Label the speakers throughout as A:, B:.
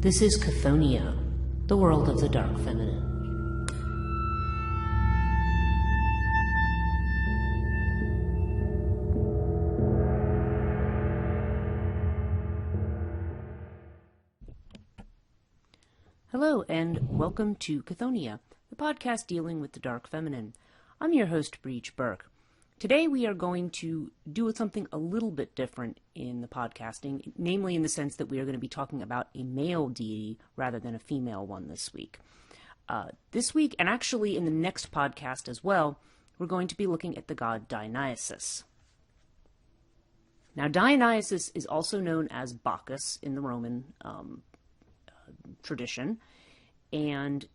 A: This is Chthonia, the world of the dark feminine. Hello, and welcome to Chthonia, the podcast dealing with the dark feminine. I'm your host, Breach Burke. Today we are going to do something a little bit different in the podcasting, namely in the sense that we are going to be talking about a male deity rather than a female one this week. This week, and actually in the next podcast as well, we're going to be looking at the god Dionysus. Now, Dionysus is also known as Bacchus in the Roman tradition, and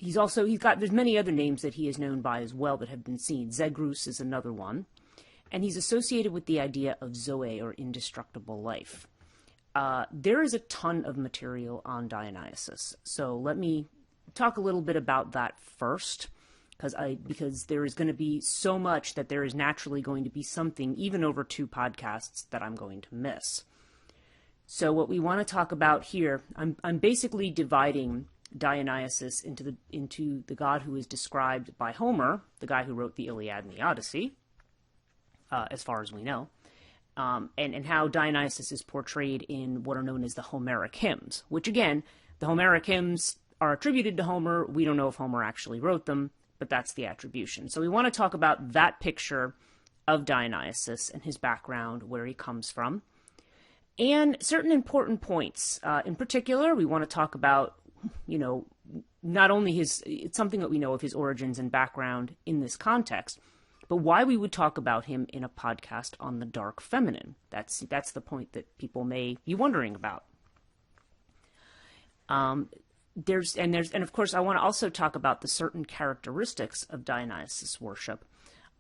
A: there's many other names that he is known by as well that have been seen. Zegrus is another one, and he's associated with the idea of Zoe, or indestructible life. There is a ton of material on Dionysus, so let me talk a little bit about that first, because there is going to be so much that there is naturally going to be something, even over 2 podcasts, that I'm going to miss. So what we want to talk about here, I'm basically dividing Dionysus into the god who is described by Homer, the guy who wrote the Iliad and the Odyssey, as far as we know, and how Dionysus is portrayed in what are known as the Homeric Hymns, which again, the Homeric Hymns are attributed to Homer. We don't know if Homer actually wrote them, but that's the attribution. So we want to talk about that picture of Dionysus and his background, where he comes from, and certain important points. In particular, we want to talk about, not only it's something that we know of his origins and background in this context, but why we would talk about him in a podcast on the dark feminine. That's the point that people may be wondering about. And of course, I want to also talk about the certain characteristics of Dionysus worship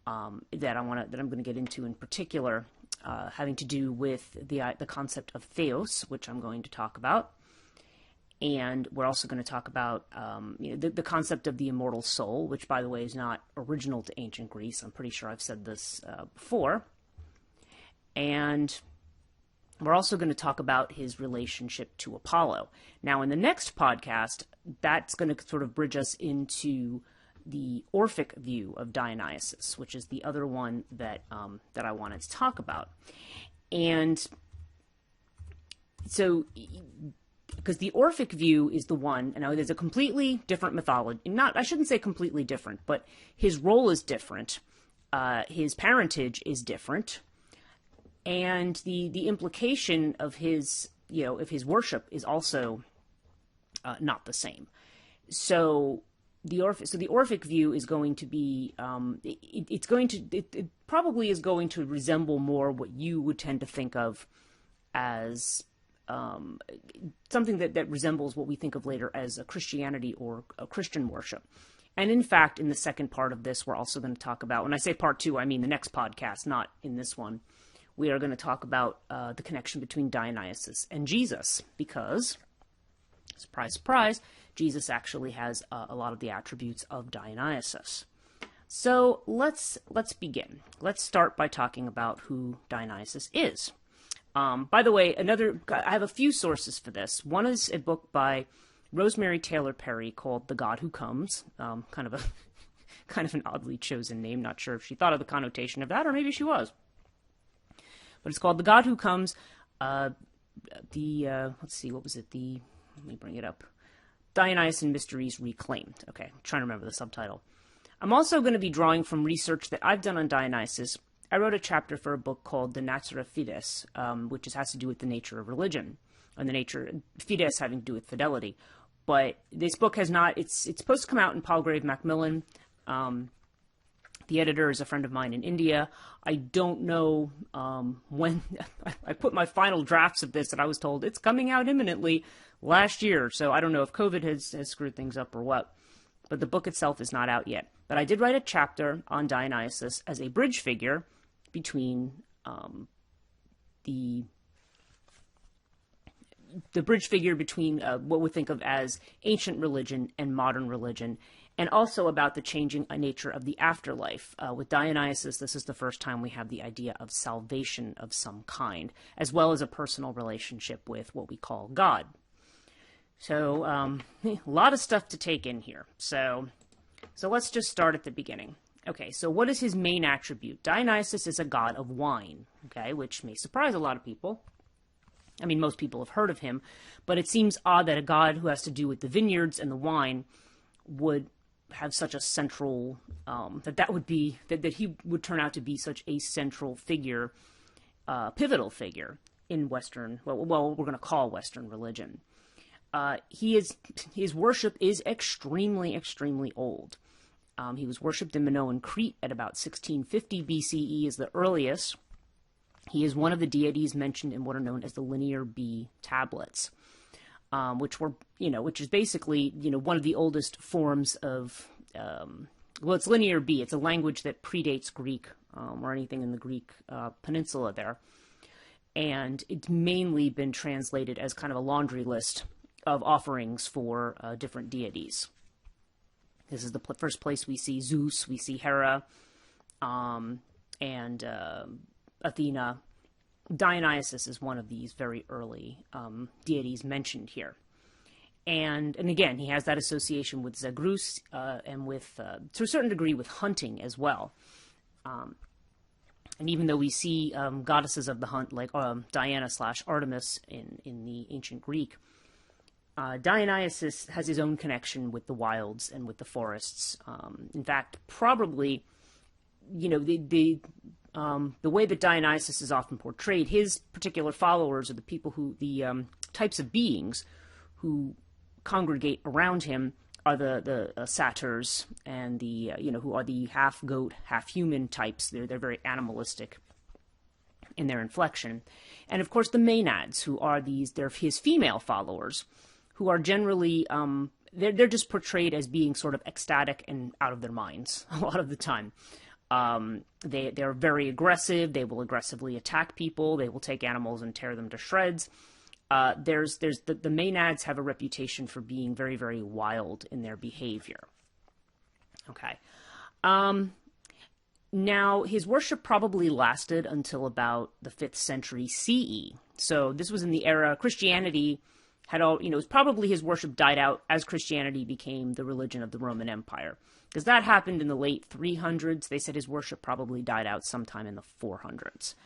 A: that I'm going to get into in particular, having to do with the concept of Theos, which I'm going to talk about. And we're also going to talk about the concept of the Immortal Soul, which, by the way, is not original to ancient Greece. I'm pretty sure I've said this before. And we're also going to talk about his relationship to Apollo. Now, in the next podcast, that's going to sort of bridge us into the Orphic view of Dionysus, which is the other one that I wanted to talk about. And so, because the Orphic view is the one, and there's a completely different mythology. I shouldn't say completely different, but his role is different. His parentage is different. And the implication of his worship is also not the same. So the Orphic view is going to be, it probably is going to resemble more what you would tend to think of as something that resembles what we think of later as a Christianity or a Christian worship. And in fact, in the second part of this, we're also going to talk about, when I say part 2, I mean the next podcast, not in this one. We are going to talk about the connection between Dionysus and Jesus, because, surprise, surprise, Jesus actually has a lot of the attributes of Dionysus. So let's begin. Let's start by talking about who Dionysus is. By the way, I have a few sources for this. One is a book by Rosemarie Taylor Perry called The God Who Comes. Kind of an oddly chosen name. Not sure if she thought of the connotation of that, or maybe she was. But it's called The God Who Comes. Let's see, what was it? Let me bring it up. Dionysian Mysteries Reclaimed. Okay, I'm trying to remember the subtitle. I'm also going to be drawing from research that I've done on Dionysus. I wrote a chapter for a book called The Natura Fides, which has to do with the nature of religion, and the nature, fides having to do with fidelity. But this book has not, it's supposed to come out in Palgrave Macmillan. The editor is a friend of mine in India. I don't know when. I put my final drafts of this, and I was told it's coming out imminently last year. So I don't know if COVID has screwed things up or what. But the book itself is not out yet. But I did write a chapter on Dionysus as a bridge figure between the bridge figure between what we think of as ancient religion and modern religion, and also about the changing nature of the afterlife. With Dionysus, this is the first time we have the idea of salvation of some kind, as well as a personal relationship with what we call God. So, a lot of stuff to take in here. So let's just start at the beginning. Okay, so what is his main attribute? Dionysus is a god of wine, okay, which may surprise a lot of people. I mean, most people have heard of him, but it seems odd that a god who has to do with the vineyards and the wine would have such a central, that he would turn out to be such a central figure, pivotal figure in Western, well, we're going to call Western religion. His worship is extremely, extremely old. He was worshipped in Minoan Crete at about 1650 BCE is the earliest. He is one of the deities mentioned in what are known as the Linear B tablets, which is basically, one of the oldest forms of, it's Linear B. It's a language that predates Greek, or anything in the Greek peninsula there. And it's mainly been translated as kind of a laundry list of offerings for different deities. This is the first place we see Zeus, we see Hera, and Athena. Dionysus is one of these very early deities mentioned here. And again, he has that association with Zagreus and with, to a certain degree, with hunting as well. And even though we see goddesses of the hunt like Diana/Artemis in the ancient Greek, Dionysus has his own connection with the wilds and with the forests. In fact, probably, the way that Dionysus is often portrayed, his particular followers are the people the types of beings who congregate around him are the satyrs and the, who are the half goat, half human types. They're very animalistic in their inflection. And of course the Maenads, who are they're his female followers, who are generally, they're just portrayed as being sort of ecstatic and out of their minds a lot of the time. They're very aggressive. They will aggressively attack people. They will take animals and tear them to shreds. The Maenads have a reputation for being very, very wild in their behavior. Okay. Now, his worship probably lasted until about the 5th century CE. So this was in the era Christianity had probably his worship died out as Christianity became the religion of the Roman Empire. Because that happened in the late 300s. They said his worship probably died out sometime in the 400s.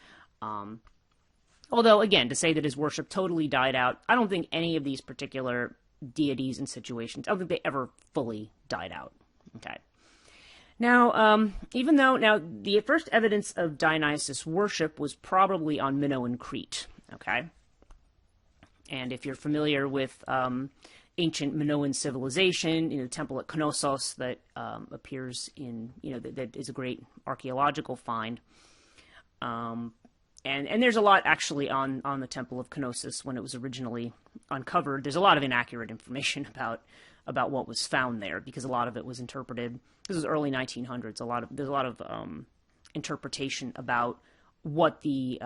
A: Although, again, to say that his worship totally died out, I don't think any of these particular deities and situations, I don't think they ever fully died out. Okay. Now, the first evidence of Dionysus worship was probably on Minoan Crete. Okay. And if you're familiar with ancient Minoan civilization, the temple at Knossos that appears in, that is a great archaeological find. And there's a lot actually on the temple of Knossos when it was originally uncovered. There's a lot of inaccurate information about what was found there because a lot of it was interpreted. This was early 1900s. There's a lot of interpretation about what the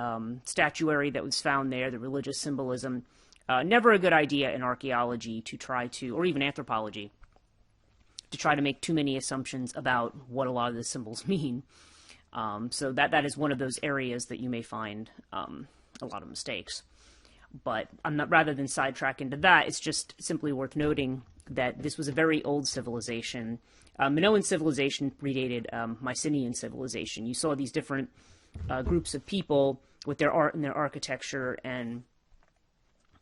A: statuary that was found there, the religious symbolism. Never a good idea in archaeology to try to, or even anthropology, to try to make too many assumptions about what a lot of the symbols mean. So that is one of those areas that you may find a lot of mistakes. But rather than sidetrack into that, it's just simply worth noting that this was a very old civilization. Minoan civilization predated Mycenaean civilization. You saw these different groups of people with their art and their architecture and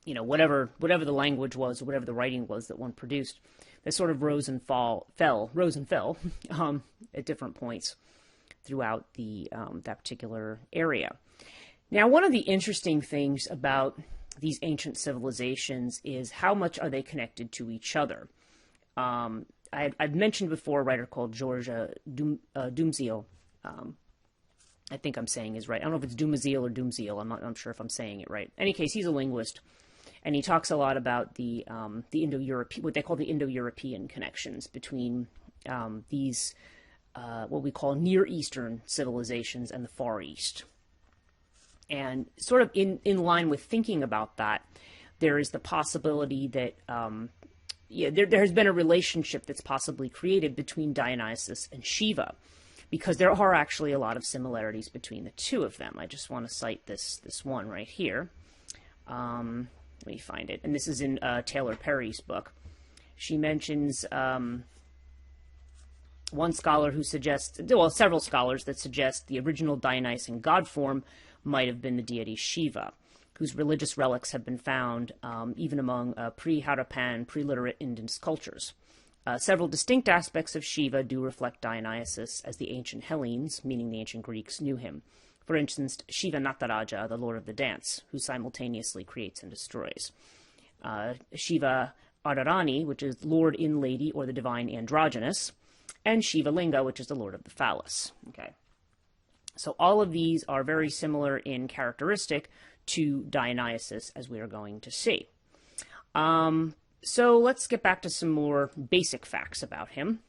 A: whatever the language was, or whatever the writing was that one produced, that sort of rose and fell at different points throughout that particular area. Now, one of the interesting things about these ancient civilizations is how much are they connected to each other. I've mentioned before a writer called Georges Dumzil. I think I'm saying his right. I don't know if it's Dumazil or Dumzil. I'm sure if I'm saying it right. In any case, he's a linguist. And he talks a lot about the Indo-European, what they call the Indo-European connections between these, what we call Near Eastern civilizations and the Far East. And sort of in line with thinking about that, there is the possibility that there has been a relationship that's possibly created between Dionysus and Shiva, because there are actually a lot of similarities between the two of them. I just want to cite this one right here. let me find it. And this is in Taylor Perry's book. She mentions one scholar who suggests, well, several scholars that suggest the original Dionysian god form might have been the deity Shiva, whose religious relics have been found even among pre-Harappan, pre-literate Indus cultures. Several distinct aspects of Shiva do reflect Dionysus as the ancient Hellenes, meaning the ancient Greeks, knew him. For instance, Shiva Nataraja, the lord of the dance, who simultaneously creates and destroys. Shiva Ardharani, which is lord in lady or the divine androgynous, and Shiva Linga, which is the lord of the phallus. Okay. So all of these are very similar in characteristic to Dionysus, as we are going to see. So let's get back to some more basic facts about him.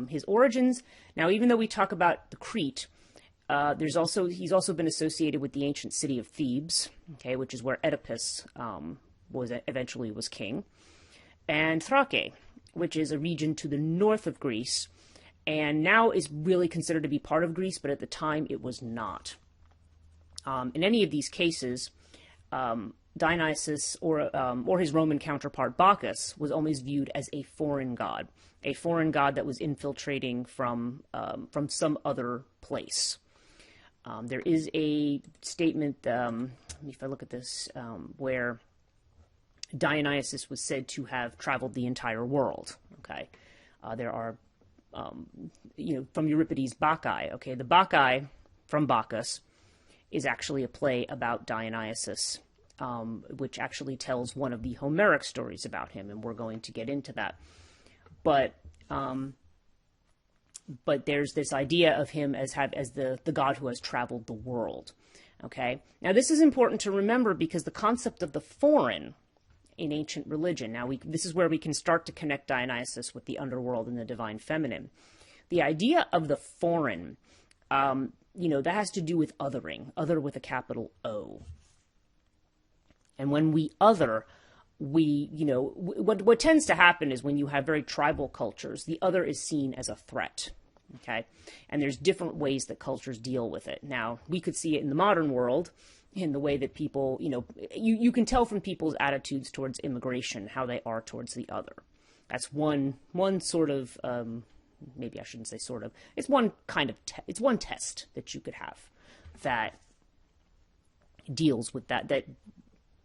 A: His origins. Now, even though we talk about the Crete, he's also been associated with the ancient city of Thebes, okay, which is where Oedipus eventually was king, and Thrace, which is a region to the north of Greece, and now is really considered to be part of Greece, but at the time it was not. In any of these cases, Dionysus or his Roman counterpart Bacchus was always viewed as a foreign god that was infiltrating from some other place. There is a statement, if I look at this, where Dionysus was said to have traveled the entire world. Okay, there are, from Euripides' Bacchae. Okay, the Bacchae from Bacchus is actually a play about Dionysus, which actually tells one of the Homeric stories about him, and we're going to get into that. But there's this idea of him as the god who has traveled the world. Okay, now this is important to remember because the concept of the foreign in ancient religion. Now this is where we can start to connect Dionysus with the underworld and the divine feminine. The idea of the foreign, that has to do with othering, other with a capital O. And when we other, what tends to happen is when you have very tribal cultures, the other is seen as a threat, okay? And there's different ways that cultures deal with it. Now, we could see it in the modern world in the way that people, you can tell from people's attitudes towards immigration how they are towards the other. That's one sort of, maybe I shouldn't say sort of, it's one kind of, it's one test that you could have that deals with that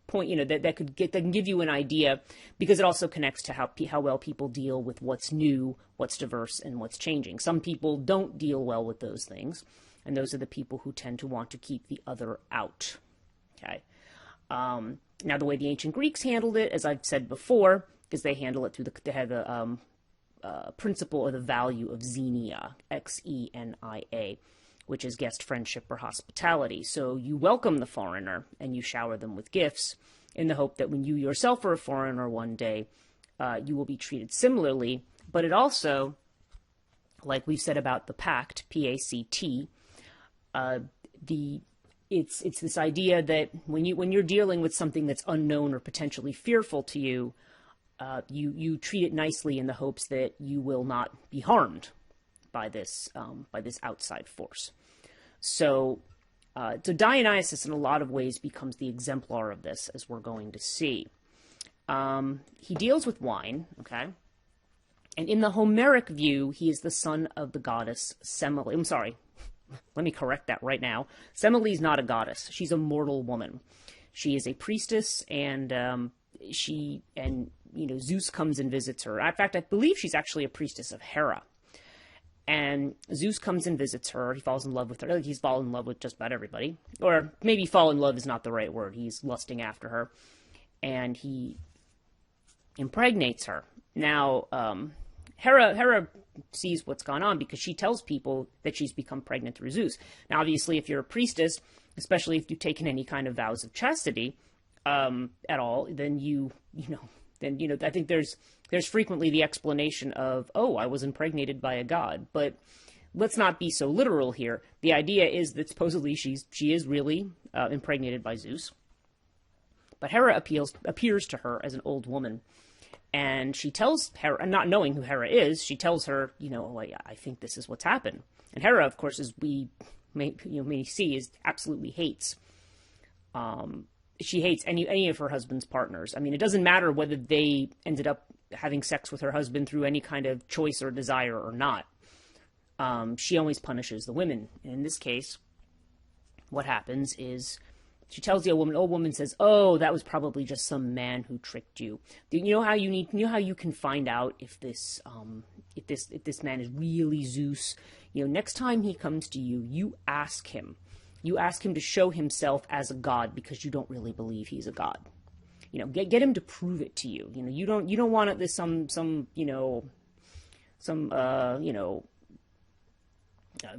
A: point, that can give you an idea, because it also connects to how well people deal with what's new, what's diverse, and what's changing. Some people don't deal well with those things, and those are the people who tend to want to keep the other out. Okay. Now, the way the ancient Greeks handled it, as I've said before, is they handle it through they have the principle or the value of xenia, Xenia, which is guest friendship or hospitality. So you welcome the foreigner and you shower them with gifts in the hope that when you yourself are a foreigner one day, you will be treated similarly. But it also, like we've said about the pact, P-A-C-T, it's this idea that when you're dealing with something that's unknown or potentially fearful to you, you treat it nicely in the hopes that you will not be harmed by this outside force. So Dionysus in a lot of ways becomes the exemplar of this, as we're going to see. He deals with wine, okay? And in the Homeric view, he is the son of the goddess Semele. I'm sorry, let me correct that right now. Semele is not a goddess. She's a mortal woman. She is a priestess, and Zeus comes and visits her. In fact, I believe she's actually a priestess of Hera. And Zeus comes and visits her. He falls in love with her. He's fallen in love with just about everybody. Or maybe fall in love is not the right word. He's lusting after her. And he impregnates her. Now, Hera sees what's gone on because she tells people that she's become pregnant through Zeus. Now, obviously, if you're a priestess, especially if you've taken any kind of vows of chastity at all, then I think there's frequently the explanation of, oh, I was impregnated by a god. But let's not be so literal here. The idea is that supposedly she is really impregnated by Zeus. But Hera appears to her as an old woman. And she tells Hera, not knowing who Hera is, she tells her, I think this is what's happened. And Hera, of course, as we may see, absolutely hates she hates any of her husband's partners. I mean, it doesn't matter whether they ended up having sex with her husband through any kind of choice or desire or not. She always punishes the women. And in this case, what happens is she tells the old woman says, "Oh, that was probably just some man who tricked you. You know how you can find out if this man is really Zeus? Next time he comes to you, you ask him. You ask him to show himself as a god because you don't really believe he's a god. Get him to prove it to you. You don't want this some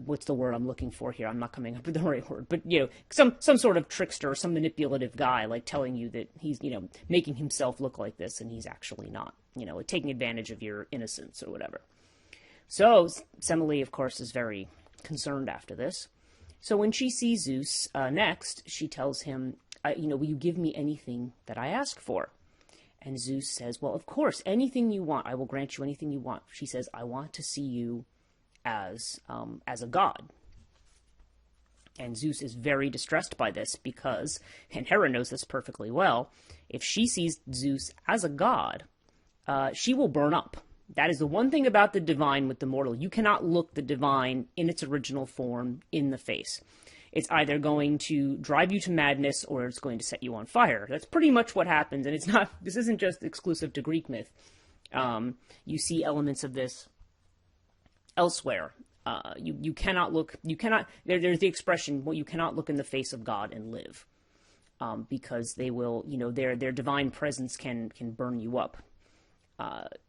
A: what's the word I'm looking for here? I'm not coming up with the right word, but some sort of trickster, some manipulative guy, like telling you that he's making himself look like this and he's actually not, taking advantage of your innocence or whatever." So Semele, of course, is very concerned after this. So when she sees Zeus next, she tells him, "Will you give me anything that I ask for?" And Zeus says, "Well, of course, anything you want. I will grant you anything you want." She says, "I want to see you as a god." And Zeus is very distressed by this because, and Hera knows this perfectly well, if she sees Zeus as a god, she will burn up. That is the one thing about the divine with the mortal. You cannot look the divine in its original form in the face. It's either going to drive you to madness or it's going to set you on fire. That's pretty much what happens. And this isn't just exclusive to Greek myth. You see elements of this elsewhere. You cannot look, there's the expression, well, you cannot look in the face of God and live, because they will, their divine presence can burn you up,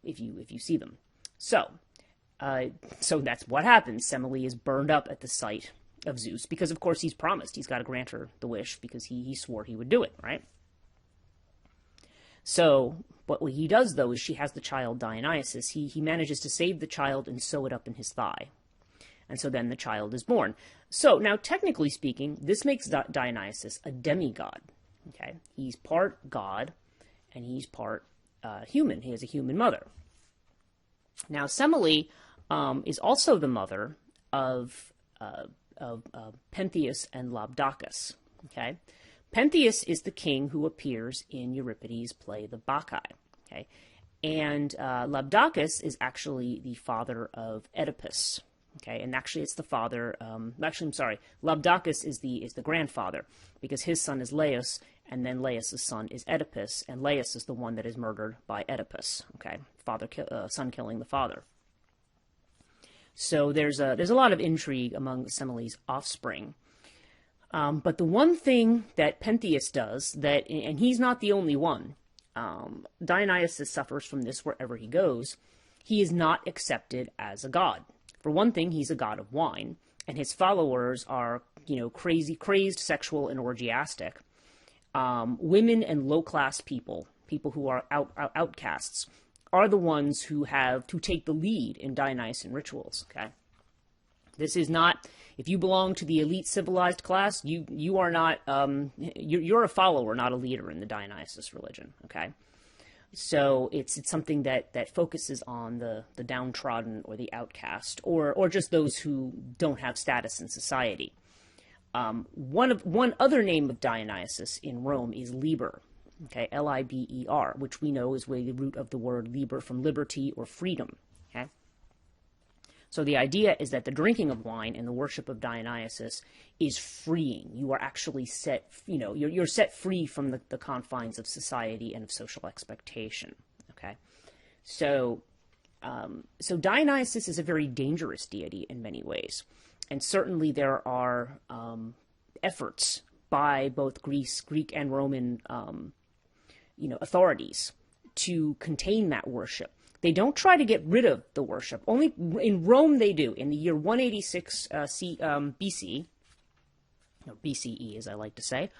A: if you see them. So that's what happens. Semele is burned up at the sight of Zeus, because of course he's promised, he's got to grant her the wish, because he swore he would do it, right? So what he does, though, is she has the child Dionysus. He manages to save the child and sew it up in his thigh. And so then the child is born. So now, technically speaking, this makes Dionysus a demigod. Okay, he's part god, and he's part human. He has a human mother. Now, Semele is also the mother of Pentheus and Labdacus. Okay. Pentheus is the king who appears in Euripides' play The Bacchae, okay? And Labdacus is actually the father of Oedipus, okay? And actually it's the father, Labdacus is the grandfather, because his son is Laius, and then Laius' son is Oedipus, and Laius is the one that is murdered by Oedipus, okay? Son killing the father. So there's a lot of intrigue among Semele's offspring. But the one thing that Pentheus does, and he's not the only one, Dionysus suffers from this wherever he goes, he is not accepted as a god. For one thing, he's a god of wine, and his followers are, crazed, sexual, and orgiastic. Women and low-class people who are outcasts, are the ones who take the lead in Dionysian rituals, okay? This is not, if you belong to the elite civilized class, you are not, you're a follower, not a leader in the Dionysus religion, okay? So it's something that focuses on the downtrodden or the outcast, or just those who don't have status in society. One other name of Dionysus in Rome is Liber, okay, Liber, which we know is the root of the word liber, from liberty or freedom, okay? So the idea is that the drinking of wine and the worship of Dionysus is freeing. You are actually you're set free from the confines of society and of social expectation, okay? So Dionysus is a very dangerous deity in many ways. And certainly there are efforts by both Greek and Roman, authorities to contain that worship. They don't try to get rid of the worship. Only in Rome they do. In the year 186 BC, or BCE as I like to say,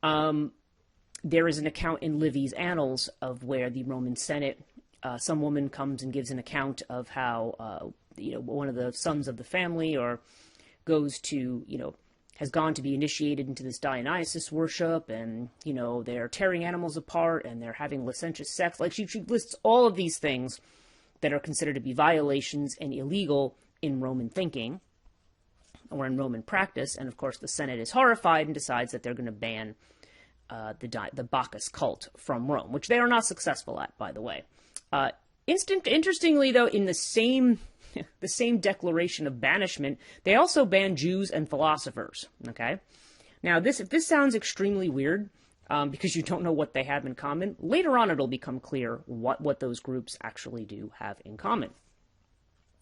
A: there is an account in Livy's Annals of where the Roman Senate, some woman comes and gives an account of how, one of the sons of the family has gone to be initiated into this Dionysus worship, and, they're tearing animals apart, and they're having licentious sex. Like, she lists all of these things that are considered to be violations and illegal in Roman thinking, or in Roman practice, and of course the Senate is horrified and decides that they're going to ban the Bacchus cult from Rome, which they are not successful at, by the way. Interestingly, though, in the same declaration of banishment, they also banned Jews and philosophers. Okay, now if this sounds extremely weird, because you don't know what they have in common, later on it'll become clear what those groups actually do have in common.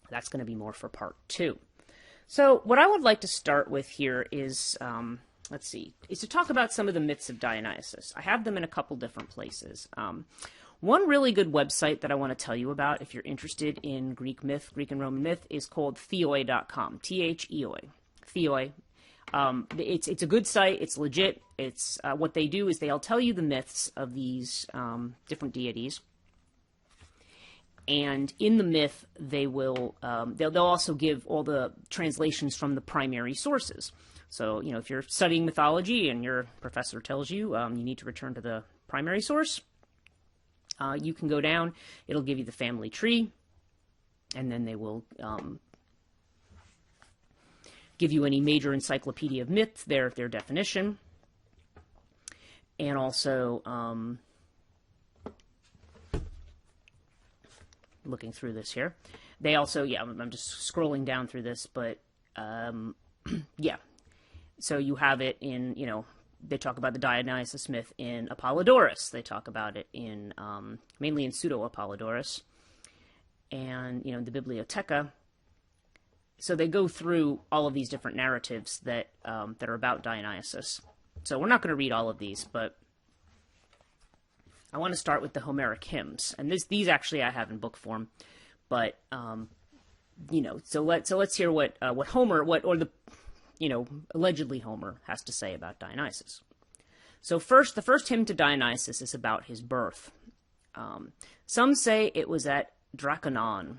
A: That's going to be more for part 2. So what I would like to start with here is, is to talk about some of the myths of Dionysus. I have them in a couple different places. One really good website that I want to tell you about if you're interested in Greek and Roman myth, is called theoi.com. Theoi. Theoi. It's a good site. It's legit. It's what they do is they'll tell you the myths of these different deities. And in the myth, they will they'll also give all the translations from the primary sources. So, if you're studying mythology and your professor tells you you need to return to the primary source, you can go down. It'll give you the family tree, and then they will give you any major encyclopedia of myths, their definition, and also looking through this here. They also, I'm just scrolling down through this, but yeah. So you have it in, they talk about the Dionysus myth in Apollodorus. They talk about it in, mainly in Pseudo-Apollodorus, and, the Bibliotheca. So they go through all of these different narratives that are about Dionysus. So we're not going to read all of these, but I want to start with the Homeric Hymns, and these actually I have in book form, but so let's hear what Homer, allegedly Homer has to say about Dionysus. So the first hymn to Dionysus is about his birth. Some say it was at Draconon,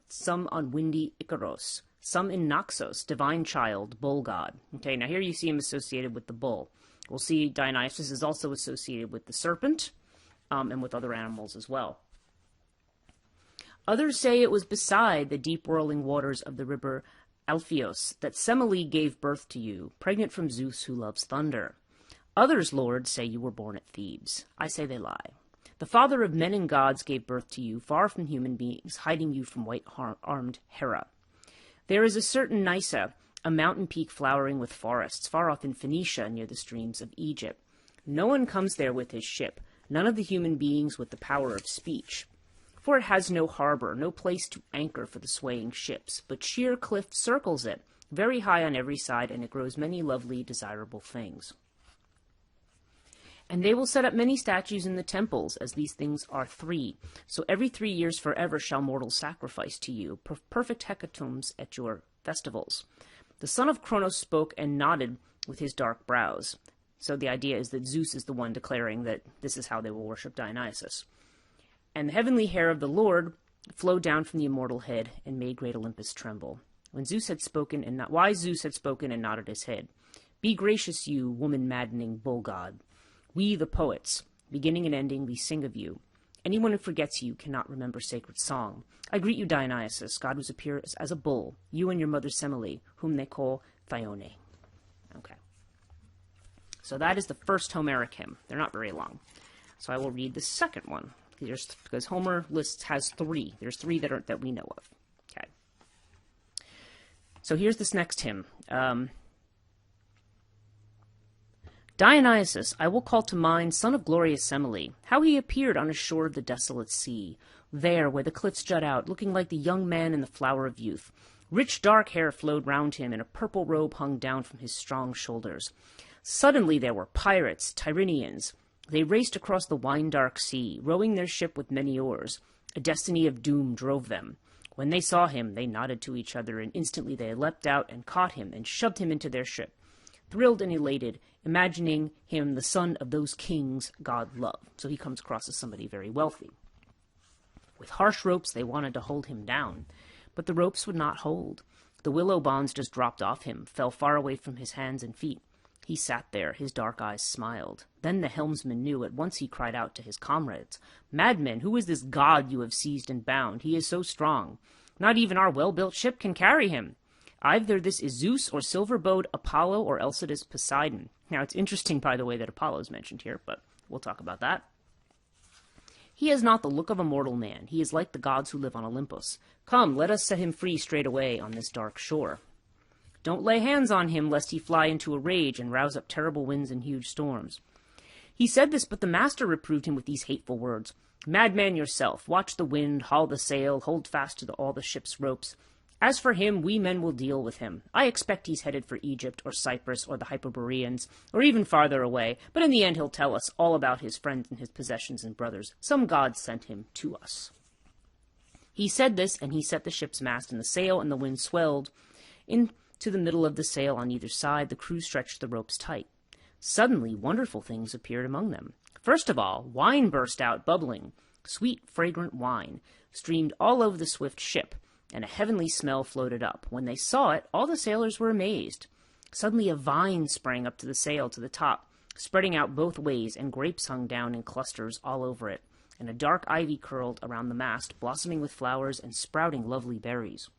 A: some on windy Icaros, some in Naxos, divine child, bull god. Okay, now here you see him associated with the bull. We'll see Dionysus is also associated with the serpent, and with other animals as well. Others say it was beside the deep whirling waters of the river Alpheus that Semele gave birth to you, pregnant from Zeus who loves thunder. Others, Lord, say you were born at Thebes. I say they lie. The father of men and gods gave birth to you, far from human beings, hiding you from white-armed Hera. There is a certain Nysa, a mountain peak flowering with forests, far off in Phoenicia near the streams of Egypt. No one comes there with his ship, none of the human beings with the power of speech. For it has no harbor, no place to anchor for the swaying ships, but sheer cliff circles it, very high on every side, and it grows many lovely, desirable things. And they will set up many statues in the temples, as these things are 3. So every 3 years forever shall mortals sacrifice to you, perfect hecatombs at your festivals. The son of Cronos spoke and nodded with his dark brows. So the idea is that Zeus is the one declaring that this is how they will worship Dionysus. And the heavenly hair of the Lord flowed down from the immortal head and made great Olympus tremble. Why Zeus had spoken and nodded his head. Be gracious, you woman-maddening bull god. We, the poets, beginning and ending, we sing of you. Anyone who forgets you cannot remember sacred song. I greet you, Dionysus, god who appears as a bull, you and your mother Semele, whom they call Thyone. Okay. So that is the first Homeric hymn. They're not very long. So I will read the second one, because Homer has 3. There's 3 that we know of. Okay. So here's this next hymn. Dionysus, I will call to mind, son of glorious Semele, how he appeared on a shore of the desolate sea, there where the cliffs jut out, looking like the young man in the flower of youth. Rich dark hair flowed round him, and a purple robe hung down from his strong shoulders. Suddenly there were pirates, Tyrrhenians. They raced across the wine-dark sea, rowing their ship with many oars. A destiny of doom drove them. When they saw him, they nodded to each other, and instantly they leapt out and caught him and shoved him into their ship, thrilled and elated, imagining him the son of those kings God loved. So he comes across as somebody very wealthy. With harsh ropes they wanted to hold him down, but the ropes would not hold. The willow bonds just dropped off him, fell far away from his hands and feet. He sat there, his dark eyes smiled. Then the helmsman knew. At once he cried out to his comrades, Madmen, who is this god you have seized and bound? He is so strong. Not even our well-built ship can carry him. Either this is Zeus or silver-bowed Apollo, or else it is Poseidon. Now, it's interesting, by the way, that Apollo is mentioned here, but we'll talk about that. He has not the look of a mortal man. He is like the gods who live on Olympus. Come, let us set him free straightway on this dark shore. Don't lay hands on him, lest he fly into a rage and rouse up terrible winds and huge storms. He said this, but the master reproved him with these hateful words. Madman yourself, watch the wind, haul the sail, hold fast to all the ship's ropes. As for him, we men will deal with him. I expect he's headed for Egypt or Cyprus or the Hyperboreans, or even farther away, but in the end he'll tell us all about his friends and his possessions and brothers. Some god sent him to us. He said this, and he set the ship's mast and the sail, and the wind swelled. Into the middle of the sail on either side, the crew stretched the ropes tight. Suddenly, wonderful things appeared among them. First of all, wine burst out bubbling. Sweet, fragrant wine streamed all over the swift ship, and a heavenly smell floated up. When they saw it, all the sailors were amazed. Suddenly a vine sprang up to the sail to the top, spreading out both ways, and grapes hung down in clusters all over it, and a dark ivy curled around the mast, blossoming with flowers and sprouting lovely berries.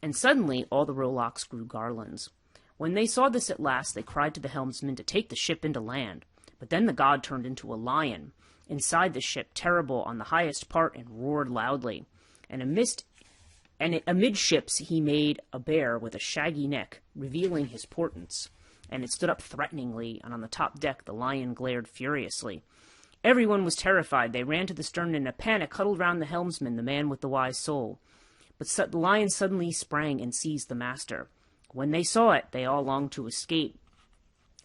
A: And suddenly all the rowlocks grew garlands. When they saw this at last, they cried to the helmsman to take the ship into land. But then the god turned into a lion inside the ship, terrible on the highest part, and roared loudly. And amidships he made a bear with a shaggy neck, revealing his portents. And it stood up threateningly, and on the top deck the lion glared furiously. Everyone was terrified. They ran to the stern in a panic, huddled round the helmsman, the man with the wise soul. But the lion suddenly sprang and seized the master. When they saw it, they all longed to escape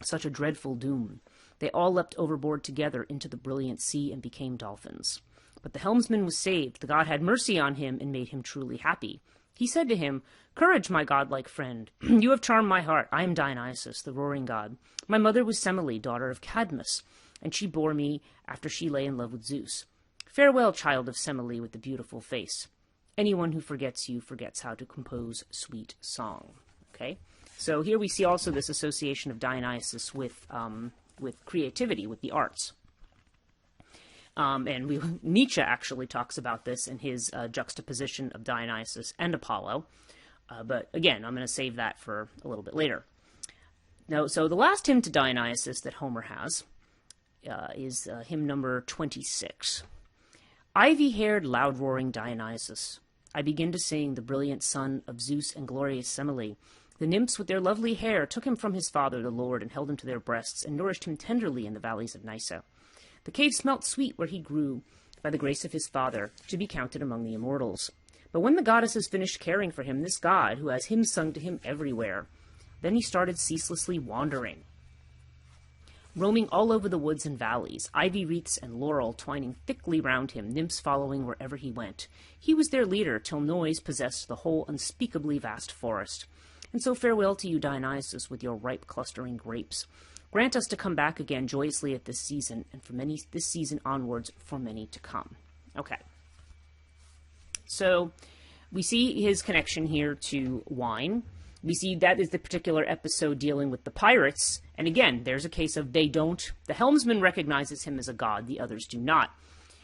A: such a dreadful doom. They all leapt overboard together into the brilliant sea and became dolphins. But the helmsman was saved. The god had mercy on him and made him truly happy. He said to him, Courage, my godlike friend. You have charmed my heart. I am Dionysus, the roaring god. My mother was Semele, daughter of Cadmus, and she bore me after she lay in love with Zeus. Farewell, child of Semele with the beautiful face. Anyone who forgets you forgets how to compose sweet song. Okay? So here we see also this association of Dionysus with creativity, with the arts. Nietzsche actually talks about this in his juxtaposition of Dionysus and Apollo. But again, I'm going to save that for a little bit later. Now, so the last hymn to Dionysus that Homer has is hymn number 26. Ivy-haired, loud-roaring Dionysus, I begin to sing the brilliant son of Zeus and glorious Semele. The nymphs with their lovely hair took him from his father, the Lord, and held him to their breasts, and nourished him tenderly in the valleys of Nysa. The cave smelt sweet where he grew, by the grace of his father, to be counted among the immortals. But when the goddesses finished caring for him, this god, who has hymns sung to him everywhere, then he started ceaselessly wandering, roaming all over the woods and valleys, ivy wreaths and laurel twining thickly round him, nymphs following wherever he went. He was their leader, till noise possessed the whole unspeakably vast forest. And so farewell to you, Dionysus, with your ripe clustering grapes. Grant us to come back again joyously at this season, and from this season onwards, for many to come. Okay. So we see his connection here to wine. We see that is the particular episode dealing with the pirates. And again, there's a case of they don't. The helmsman recognizes him as a god, the others do not.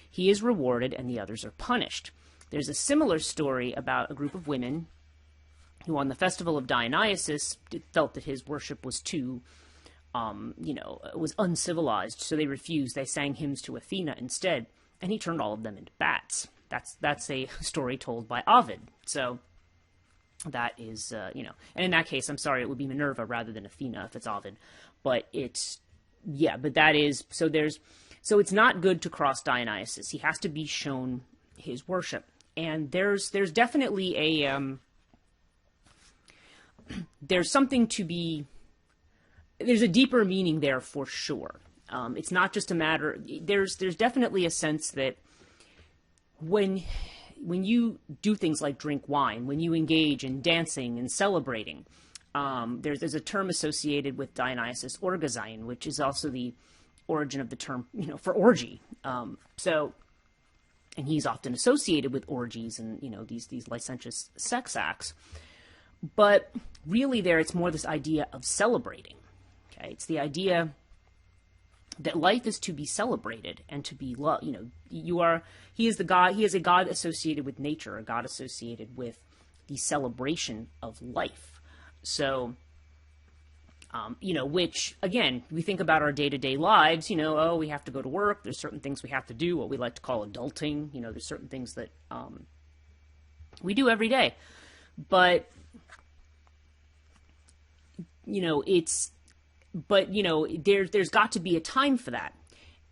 A: He is rewarded and the others are punished. There's a similar story about a group of women who on the festival of Dionysus felt that his worship was too, was uncivilized, so they refused. They sang hymns to Athena instead, and he turned all of them into bats. That's a story told by Ovid. So that is, and in that case, I'm sorry, it would be Minerva rather than Athena if it's Ovid. But it's, but that is, so it's not good to cross Dionysus. He has to be shown his worship. And there's definitely there's something to be, there's a deeper meaning there for sure. It's not just a matter, there's definitely a sense that when you do things like drink wine, when you engage in dancing and celebrating, there's a term associated with Dionysus, orgazein, which is also the origin of the term, for orgy. And he's often associated with orgies and, these licentious sex acts. But really there, it's more this idea of celebrating. Okay, it's the idea that life is to be celebrated and to be loved. He is the God. He is a God associated with nature, a God associated with the celebration of life. So, which, again, we think about our day-to-day lives, we have to go to work, there's certain things we have to do, what we like to call adulting, there's certain things that we do every day. But, there's got to be a time for that.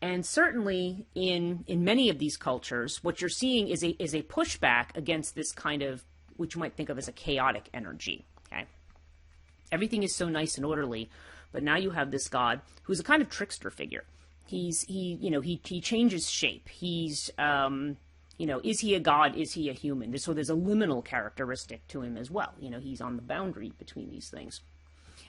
A: And certainly in many of these cultures, what you're seeing is a pushback against this kind of, which you might think of as a chaotic energy. Okay, everything is so nice and orderly, but now you have this god who's a kind of trickster figure. He changes shape. He's is he a god? Is he a human? So there's a liminal characteristic to him as well. He's on the boundary between these things.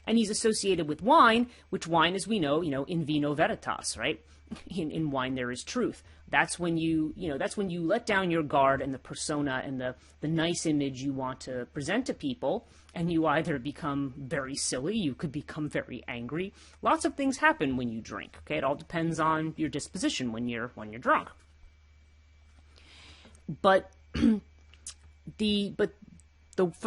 A: And he's associated with wine, which wine, as we know, in vino veritas, right? In wine there is truth. That's when you let down your guard and the persona and the nice image you want to present to people, and you either become very silly, you could become very angry. Lots of things happen when you drink. Okay, it all depends on your disposition when you're drunk. But for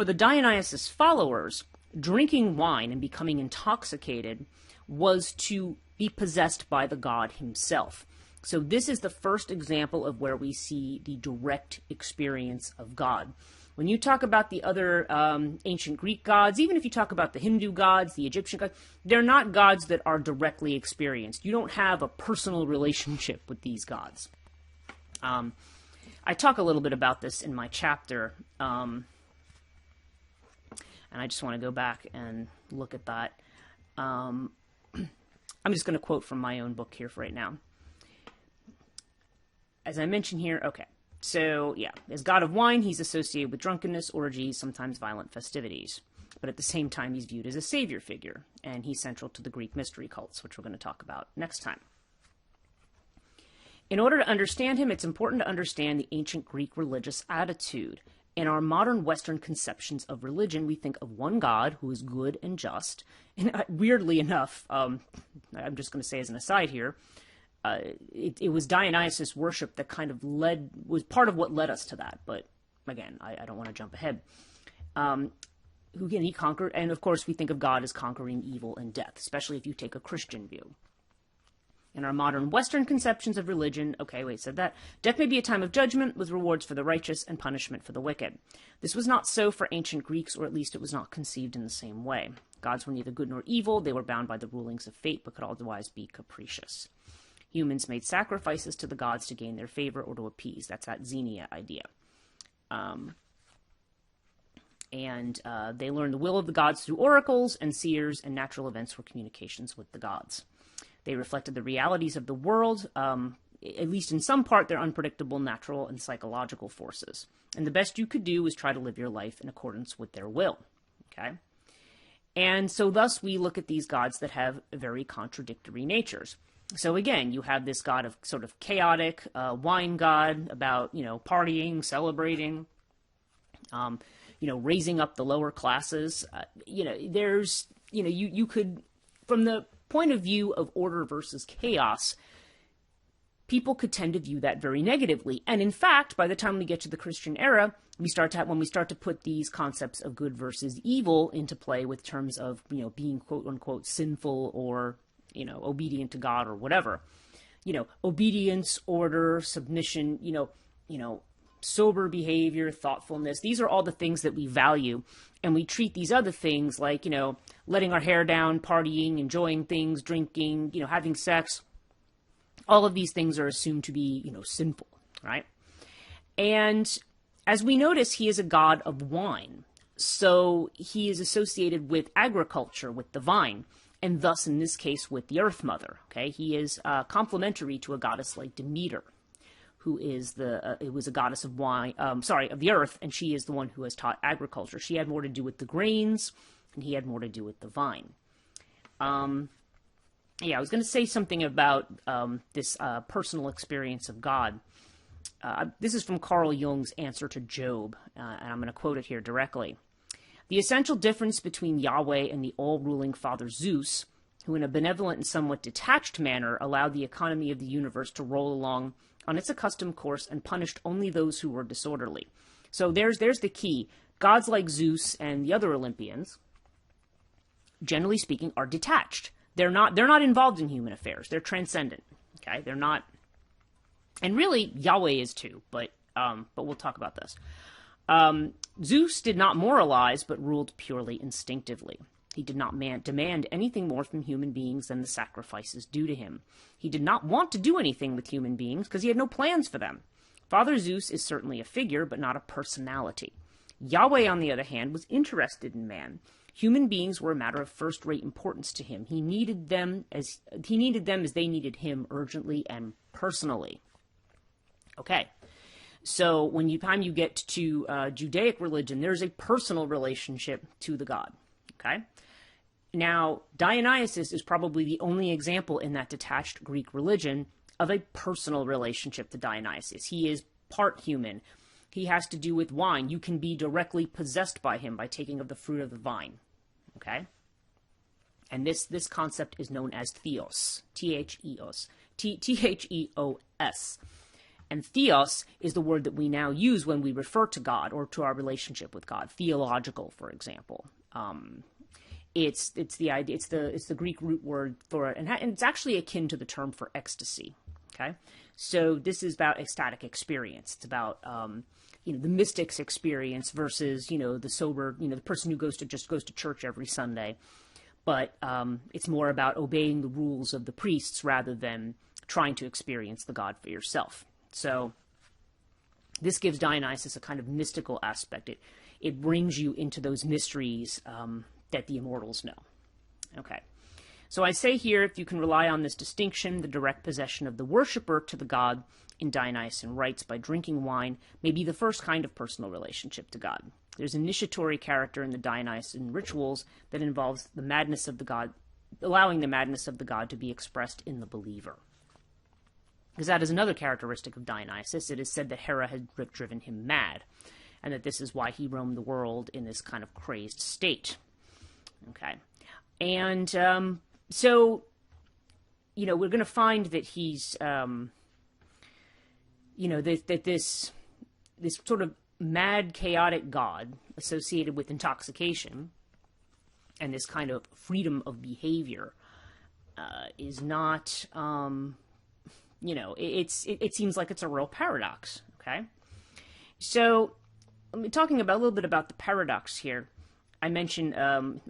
A: the Dionysus followers, drinking wine and becoming intoxicated was to be possessed by the god himself. So this is the first example of where we see the direct experience of God. When you talk about the other ancient Greek gods, even if you talk about the Hindu gods, the Egyptian gods, they're not gods that are directly experienced. You don't have a personal relationship with these gods. I talk a little bit about this in my chapter, and I just want to go back and look at that. I'm just going to quote from my own book here for right now. As I mentioned here, okay, so yeah, as god of wine, he's associated with drunkenness, orgies, sometimes violent festivities. But at the same time, he's viewed as a savior figure, and he's central to the Greek mystery cults, which we're going to talk about next time. In order to understand him, it's important to understand the ancient Greek religious attitude. In our modern Western conceptions of religion, we think of one God who is good and just. And weirdly enough, I'm just going to say as an aside here, it was Dionysus worship that kind of was part of what led us to that. But again, I don't want to jump ahead. He conquered, and of course we think of God as conquering evil and death, especially if you take a Christian view. In our modern Western conceptions of religion, death may be a time of judgment with rewards for the righteous and punishment for the wicked. This was not so for ancient Greeks, or at least it was not conceived in the same way. Gods were neither good nor evil, they were bound by the rulings of fate, but could otherwise be capricious. Humans made sacrifices to the gods to gain their favor or to appease. That's that Xenia idea. They learned the will of the gods through oracles, and seers and natural events were communications with the gods. They reflected the realities of the world, at least in some part, their unpredictable natural and psychological forces. And the best you could do was try to live your life in accordance with their will. Okay? And so thus we look at these gods that have very contradictory natures. So again, you have this god of sort of chaotic, wine god about, partying, celebrating, raising up the lower classes. You could, from the point of view of order versus chaos, people could tend to view that very negatively. And in fact, by the time we get to the Christian era, when we start to put these concepts of good versus evil into play with terms of, being quote unquote sinful or, obedient to God or whatever, obedience, order, submission, sober behavior, thoughtfulness. These are all the things that we value. And we treat these other things like, letting our hair down, partying, enjoying things, drinking, having sex. All of these things are assumed to be, sinful, right? And as we notice, he is a god of wine. So he is associated with agriculture, with the vine, and thus, in this case, with the Earth Mother. Okay, he is complementary to a goddess like Demeter, who is was a goddess of wine, of the earth, and she is the one who has taught agriculture. She had more to do with the grains, and he had more to do with the vine. I was going to say something about this personal experience of God. This is from Carl Jung's Answer to Job, and I'm going to quote it here directly. The essential difference between Yahweh and the all-ruling father Zeus, who in a benevolent and somewhat detached manner allowed the economy of the universe to roll along on its accustomed course and punished only those who were disorderly. So there's the key. gods like Zeus and the other Olympians, generally speaking, are detached. They're not involved in human affairs. They're transcendent. Okay, they're not, and really Yahweh is too. But we'll talk about this. Zeus did not moralize, but ruled purely instinctively. He did not demand anything more from human beings than the sacrifices due to him. He did not want to do anything with human beings because he had no plans for them. Father Zeus is certainly a figure, but not a personality. Yahweh, on the other hand, was interested in man. Human beings were a matter of first-rate importance to him. He needed them as they needed him urgently and personally. Okay. So when you get to Judaic religion, there's a personal relationship to the god. Okay. Now, Dionysus is probably the only example in that detached Greek religion of a personal relationship to Dionysus. He is part human. He has to do with wine. You can be directly possessed by him by taking of the fruit of the vine. Okay? And this concept is known as theos. T-H-E-O-S. T-H-E-O-S. And theos is the word that we now use when we refer to God or to our relationship with God. Theological, for example. It's the idea. It's the Greek root word for it, and it's actually akin to the term for ecstasy. Okay, so this is about ecstatic experience. It's about the mystic's experience versus the sober, the person who just goes to church every Sunday. But it's more about obeying the rules of the priests rather than trying to experience the God for yourself. So this gives Dionysus a kind of mystical aspect. It brings you into those mysteries that the immortals know. Okay. So I say here, if you can rely on this distinction, the direct possession of the worshipper to the god in Dionysian rites by drinking wine may be the first kind of personal relationship to God. There's initiatory character in the Dionysian rituals that involves the madness of the god, allowing the madness of the god to be expressed in the believer. Because that is another characteristic of Dionysus. It is said that Hera had driven him mad, and that this is why he roamed the world in this kind of crazed state. Okay. And so, we're going to find that he's, that this sort of mad, chaotic god associated with intoxication and this kind of freedom of behavior is not, it seems like it's a real paradox. Okay. So, talking about a little bit about the paradox here, I mentioned,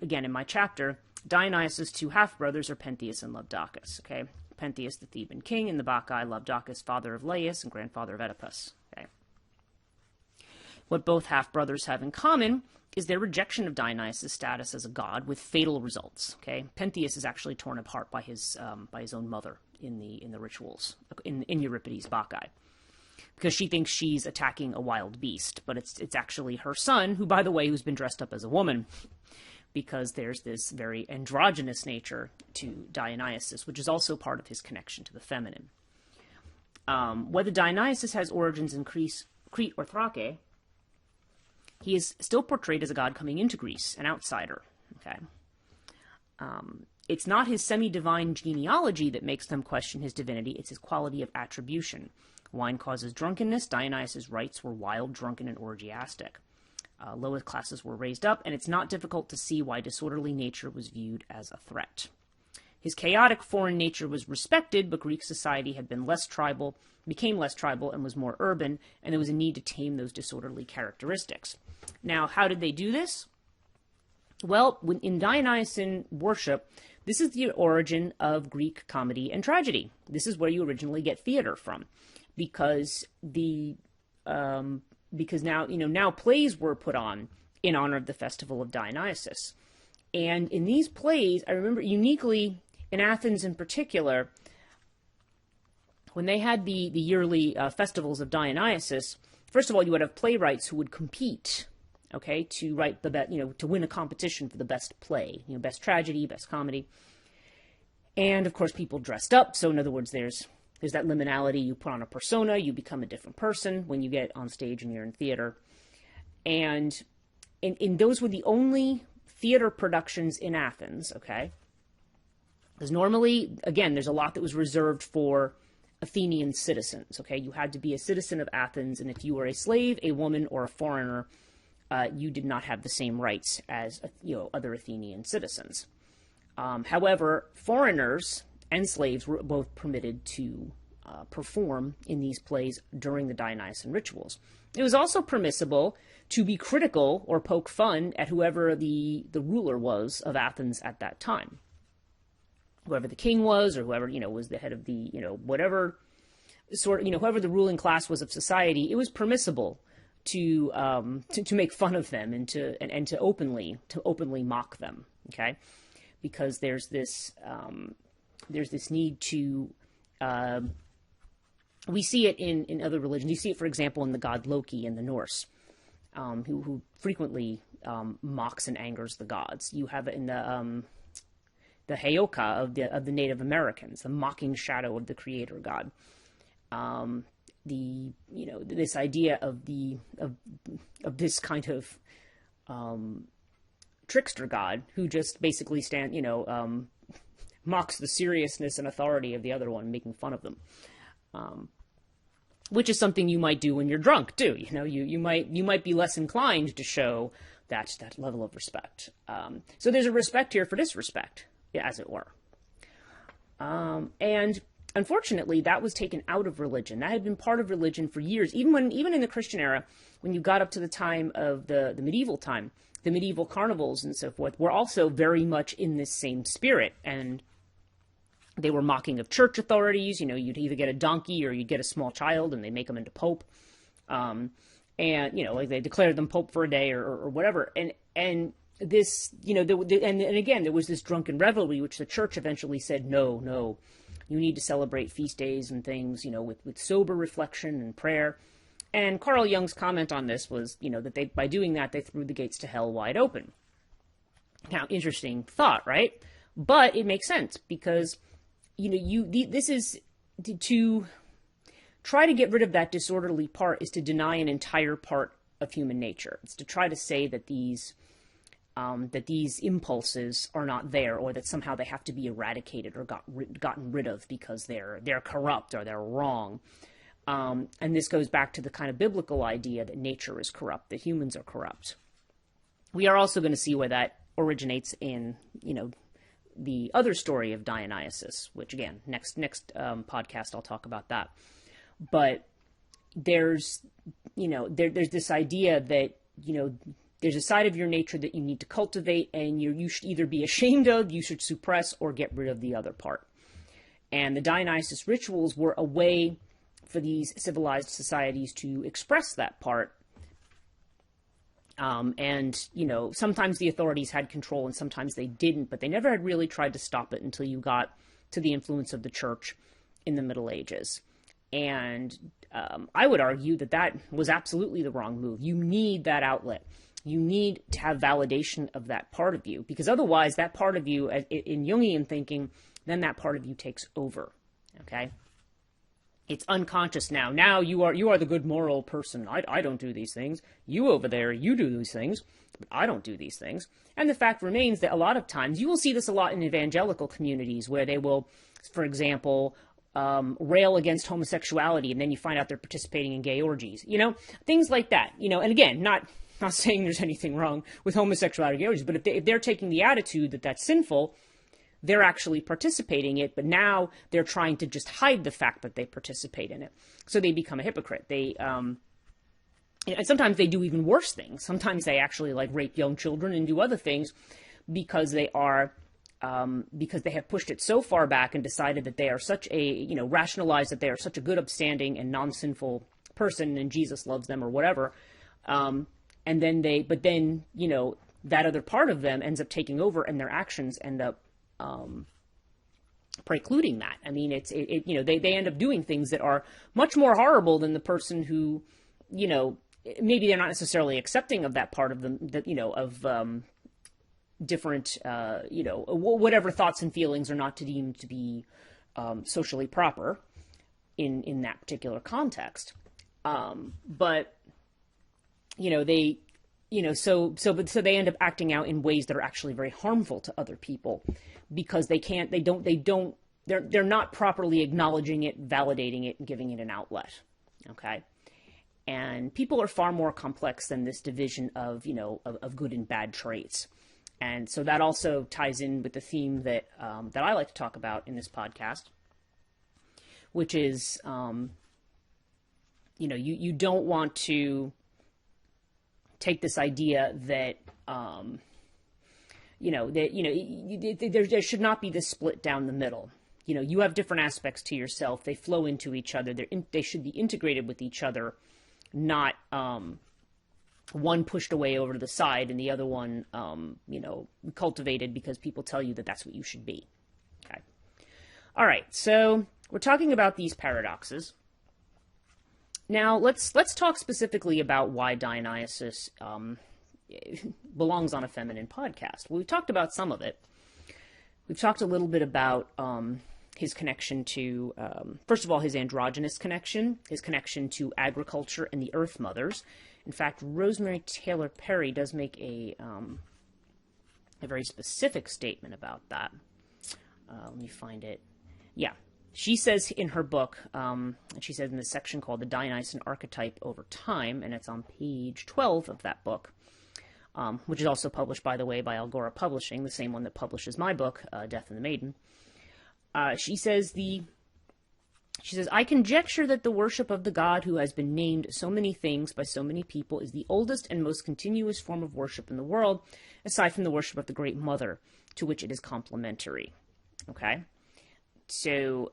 A: again, in my chapter, Dionysus' two half-brothers are Pentheus and Labdacus, okay? Pentheus, the Theban king, and the Bacchae, Labdacus, father of Laius and grandfather of Oedipus, okay? What both half-brothers have in common is their rejection of Dionysus' status as a god with fatal results, okay? Pentheus is actually torn apart by his own mother in the rituals, in Euripides' Bacchae, because she thinks she's attacking a wild beast, but it's actually her son, who, by the way, who's been dressed up as a woman, because there's this very androgynous nature to Dionysus, which is also part of his connection to the feminine. Whether Dionysus has origins in Crete or Thrace, he is still portrayed as a god coming into Greece, an outsider. Okay, it's not his semi-divine genealogy that makes them question his divinity, it's his quality of attribution. Wine causes drunkenness. Dionysus' rites were wild, drunken, and orgiastic. Lowest classes were raised up, and it's not difficult to see why disorderly nature was viewed as a threat. His chaotic foreign nature was respected, but Greek society had became less tribal, and was more urban, and there was a need to tame those disorderly characteristics. Now, how did they do this? Well, in Dionysian worship, this is the origin of Greek comedy and tragedy. This is where you originally get theater from. Because now plays were put on in honor of the festival of Dionysus. And in these plays, I remember uniquely in Athens in particular, when they had the yearly festivals of Dionysus, first of all, you would have playwrights who would compete, okay, to write to win a competition for the best play, best tragedy, best comedy. And of course, people dressed up. So in other words, there's that liminality. You put on a persona, you become a different person when you get on stage and you're in theater. And those were the only theater productions in Athens, okay? Because normally, again, there's a lot that was reserved for Athenian citizens, okay? You had to be a citizen of Athens, and if you were a slave, a woman, or a foreigner, you did not have the same rights as, other Athenian citizens. However, foreigners and slaves were both permitted to perform in these plays during the Dionysian rituals. It was also permissible to be critical or poke fun at whoever the ruler was of Athens at that time. Whoever the king was, or whoever, was the head of the, whatever sort of, whoever the ruling class was of society, it was permissible to make fun of them and to openly mock them. Okay, because there's this need to, we see it in other religions. You see it, for example, in the god Loki in the Norse, who frequently mocks and angers the gods. You have it in the Heyoka of the Native Americans, the mocking shadow of the creator god. This idea of this kind of trickster god who just basically mocks the seriousness and authority of the other one, making fun of them. Which is something you might do when you're drunk too. You might be less inclined to show that level of respect. So there's a respect here for disrespect, as it were. And unfortunately, that was taken out of religion. That had been part of religion for years. Even in the Christian era, when you got up to the time of the medieval time, the medieval carnivals and so forth were also very much in this same spirit. And they were mocking of church authorities. You'd either get a donkey or you'd get a small child and they make them into pope. And, like they declared them pope for a day or whatever. And this, and again, there was this drunken revelry, which the church eventually said, no, you need to celebrate feast days and things, with sober reflection and prayer. And Carl Jung's comment on this was, that by doing that, they threw the gates to hell wide open. Now, interesting thought, right? But it makes sense because, this is to try to get rid of that disorderly part is to deny an entire part of human nature. It's to try to say that these impulses are not there, or that somehow they have to be eradicated or gotten rid of because they're corrupt or they're wrong. And this goes back to the kind of biblical idea that nature is corrupt, that humans are corrupt. We are also going to see where that originates in, the other story of Dionysus, which again, next podcast I'll talk about that. But there's this idea that, there's a side of your nature that you need to cultivate, and you should either be ashamed of, you should suppress, or get rid of the other part. And the Dionysus rituals were a way for these civilized societies to express that part. Sometimes the authorities had control and sometimes they didn't, but they never had really tried to stop it until you got to the influence of the church in the Middle Ages. And I would argue that was absolutely the wrong move. You need that outlet. You need to have validation of that part of you, because otherwise that part of you, in Jungian thinking, then that part of you takes over. Okay? It's unconscious now. Now you are the good moral person. I don't do these things. You over there, you do these things, but I don't do these things. And the fact remains that a lot of times, you will see this a lot in evangelical communities where they will, for example, rail against homosexuality, and then you find out they're participating in gay orgies. Things like that. And again, not saying there's anything wrong with homosexuality or gay orgies, but if they're taking the attitude that that's sinful, they're actually participating in it, but now they're trying to just hide the fact that they participate in it. So they become a hypocrite. And sometimes they do even worse things. Sometimes they actually rape young children and do other things because they have pushed it so far back and decided that they are such a, rationalized that they are such a good, upstanding, and non-sinful person and Jesus loves them or whatever. But then, that other part of them ends up taking over, and their actions end up precluding that. I mean, they end up doing things that are much more horrible than the person who, maybe they're not necessarily accepting of that part of them, that, of different, whatever thoughts and feelings are not deemed to be socially proper in that particular context. But they, so they end up acting out in ways that are actually very harmful to other people, because they're not properly acknowledging it, validating it, and giving it an outlet. Okay. And people are far more complex than this division of, of good and bad traits. And so that also ties in with the theme that that I like to talk about in this podcast, which is, you don't want to take this idea that, there should not be this split down the middle. You have different aspects to yourself. They flow into each other. They should be integrated with each other, not one pushed away over to the side and the other one, cultivated because people tell you that that's what you should be. Okay. All right. So we're talking about these paradoxes. Now let's talk specifically about why Dionysus belongs on a feminine podcast. Well, we've talked about some of it. We've talked a little bit about his connection to, first of all, his androgynous connection, his connection to agriculture and the Earth Mothers. In fact, Rosemarie Taylor Perry does make a very specific statement about that. Let me find it. Yeah. She says in her book, and she says in the section called The Dionysian Archetype Over Time, and it's on page 12 of that book, which is also published, by the way, by Algora Publishing, the same one that publishes my book, Death and the Maiden. She says, I conjecture that the worship of the god who has been named so many things by so many people is the oldest and most continuous form of worship in the world, aside from the worship of the Great Mother, to which it is complementary. Okay? So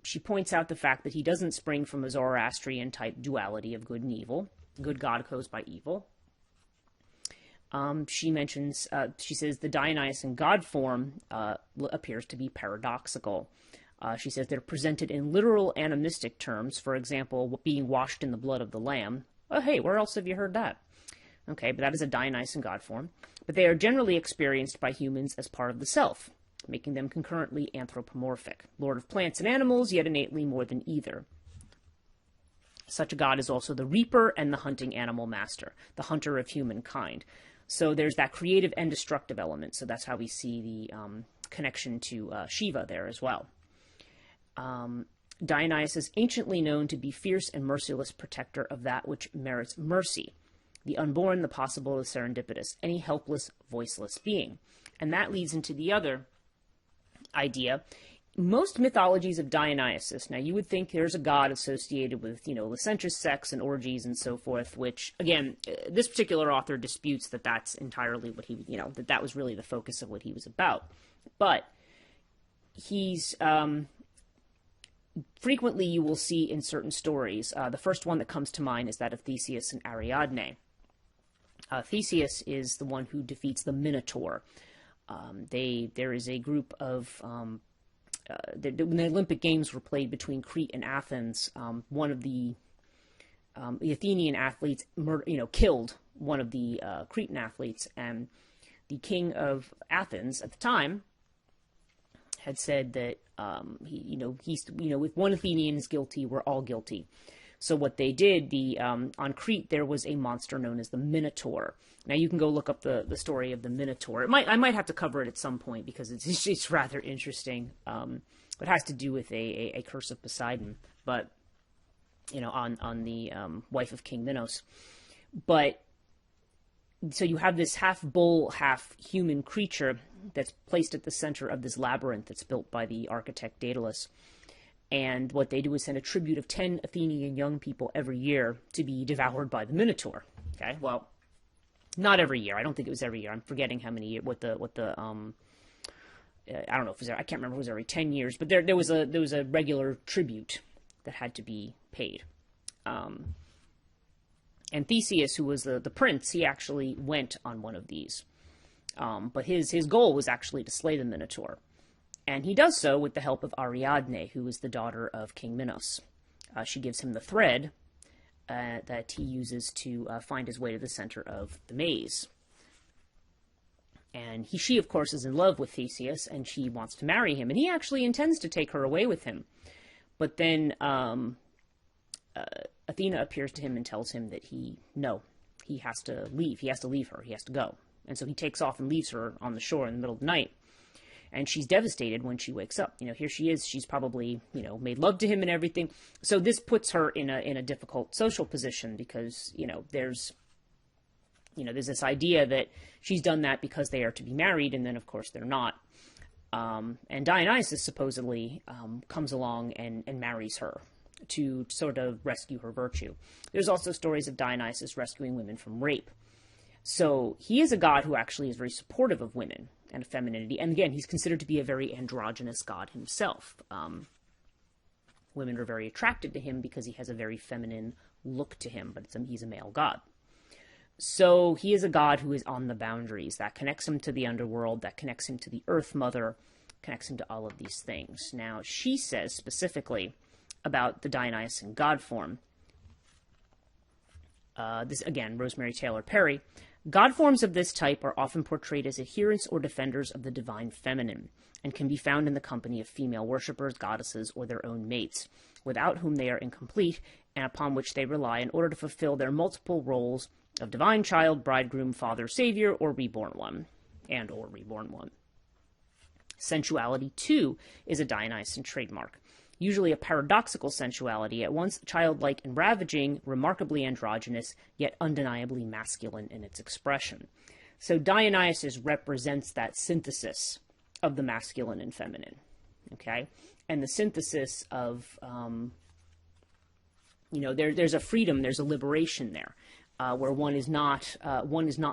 A: she points out the fact that he doesn't spring from a Zoroastrian-type duality of good and evil. Good god goes by evil. She says the Dionysian god form appears to be paradoxical. She says they're presented in literal animistic terms, for example, being washed in the blood of the lamb. Oh, hey, where else have you heard that? Okay, but that is a Dionysian god form. But they are generally experienced by humans as part of the self, making them concurrently anthropomorphic. Lord of plants and animals, yet innately more than either. Such a god is also the reaper and the hunting animal master, the hunter of humankind. So there's that creative and destructive element. So that's how we see the connection to Shiva there as well. Dionysus, anciently known to be fierce and merciless protector of that which merits mercy, the unborn, the possible, the serendipitous, any helpless, voiceless being. And that leads into the other idea. Most mythologies of Dionysus, now you would think there's a god associated with, licentious sex and orgies and so forth, which, again, this particular author disputes that that's entirely what he, that was really the focus of what he was about. But he's, frequently you will see in certain stories, the first one that comes to mind is that of Theseus and Ariadne. Theseus is the one who defeats the Minotaur. There is a group of, when the Olympic Games were played between Crete and Athens, one of the Athenian athletes, killed one of the Cretan athletes, and the king of Athens at the time had said that if one Athenian is guilty, we're all guilty. So what they did, on Crete, there was a monster known as the Minotaur. Now you can go look up the story of the Minotaur. I might have to cover it at some point because it's rather interesting. It has to do with a curse of Poseidon, but on the wife of King Minos. But so you have this half bull, half human creature that's placed at the center of this labyrinth that's built by the architect Daedalus. And what they do is send a tribute of 10 Athenian young people every year to be devoured by the Minotaur. Okay, well, not every year. I don't think it was every year. I'm forgetting how many years. I don't know if it was. I can't remember if it was every 10 years. But there was a regular tribute that had to be paid. And Theseus, who was the prince, he actually went on one of these. But his goal was actually to slay the Minotaur. And he does so with the help of Ariadne, who is the daughter of King Minos. She gives him the thread that he uses to find his way to the center of the maze. And she, of course, is in love with Theseus, and she wants to marry him. And he actually intends to take her away with him. But then Athena appears to him and tells him that he has to leave. He has to leave her. He has to go. And so he takes off and leaves her on the shore in the middle of the night. And she's devastated when she wakes up. Here she is. She's probably, made love to him and everything. So this puts her in a difficult social position because, there's this idea that she's done that because they are to be married, and then, of course, they're not. And Dionysus supposedly comes along and marries her to sort of rescue her virtue. There's also stories of Dionysus rescuing women from rape. So he is a god who actually is very supportive of women and femininity. And again, he's considered to be a very androgynous god himself. Women are very attracted to him because he has a very feminine look to him, but he's a male god. So he is a god who is on the boundaries. That connects him to the underworld, that connects him to the Earth Mother, connects him to all of these things. Now, she says specifically about the Dionysian god form, this again, Rosemarie Taylor Perry, god forms of this type are often portrayed as adherents or defenders of the divine feminine, and can be found in the company of female worshippers, goddesses, or their own mates, without whom they are incomplete, and upon which they rely in order to fulfill their multiple roles of divine child, bridegroom, father, savior, or reborn one. Sensuality, too, is a Dionysian trademark. Usually a paradoxical sensuality, at once childlike and ravaging, remarkably androgynous, yet undeniably masculine in its expression. So Dionysus represents that synthesis of the masculine and feminine, okay? And the synthesis of, there's a freedom, there's a liberation there, where one is not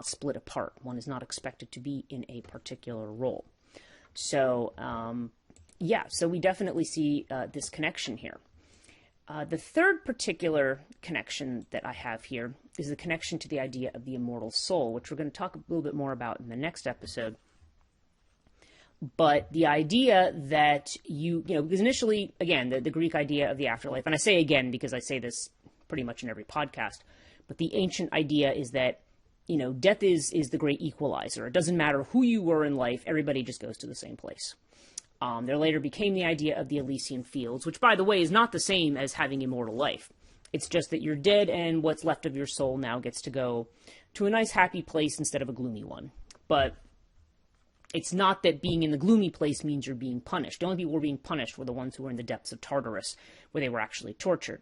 A: split apart. One is not expected to be in a particular role. So, so we definitely see this connection here. The third particular connection that I have here is the connection to the idea of the immortal soul, which we're going to talk a little bit more about in the next episode. But the idea that because initially, again, the Greek idea of the afterlife, and I say again because I say this pretty much in every podcast, but the ancient idea is that, death is the great equalizer. It doesn't matter who you were in life, everybody just goes to the same place. There later became the idea of the Elysian Fields, which, by the way, is not the same as having immortal life. It's just that you're dead and what's left of your soul now gets to go to a nice, happy place instead of a gloomy one. But it's not that being in the gloomy place means you're being punished. The only people who were being punished were the ones who were in the depths of Tartarus, where they were actually tortured.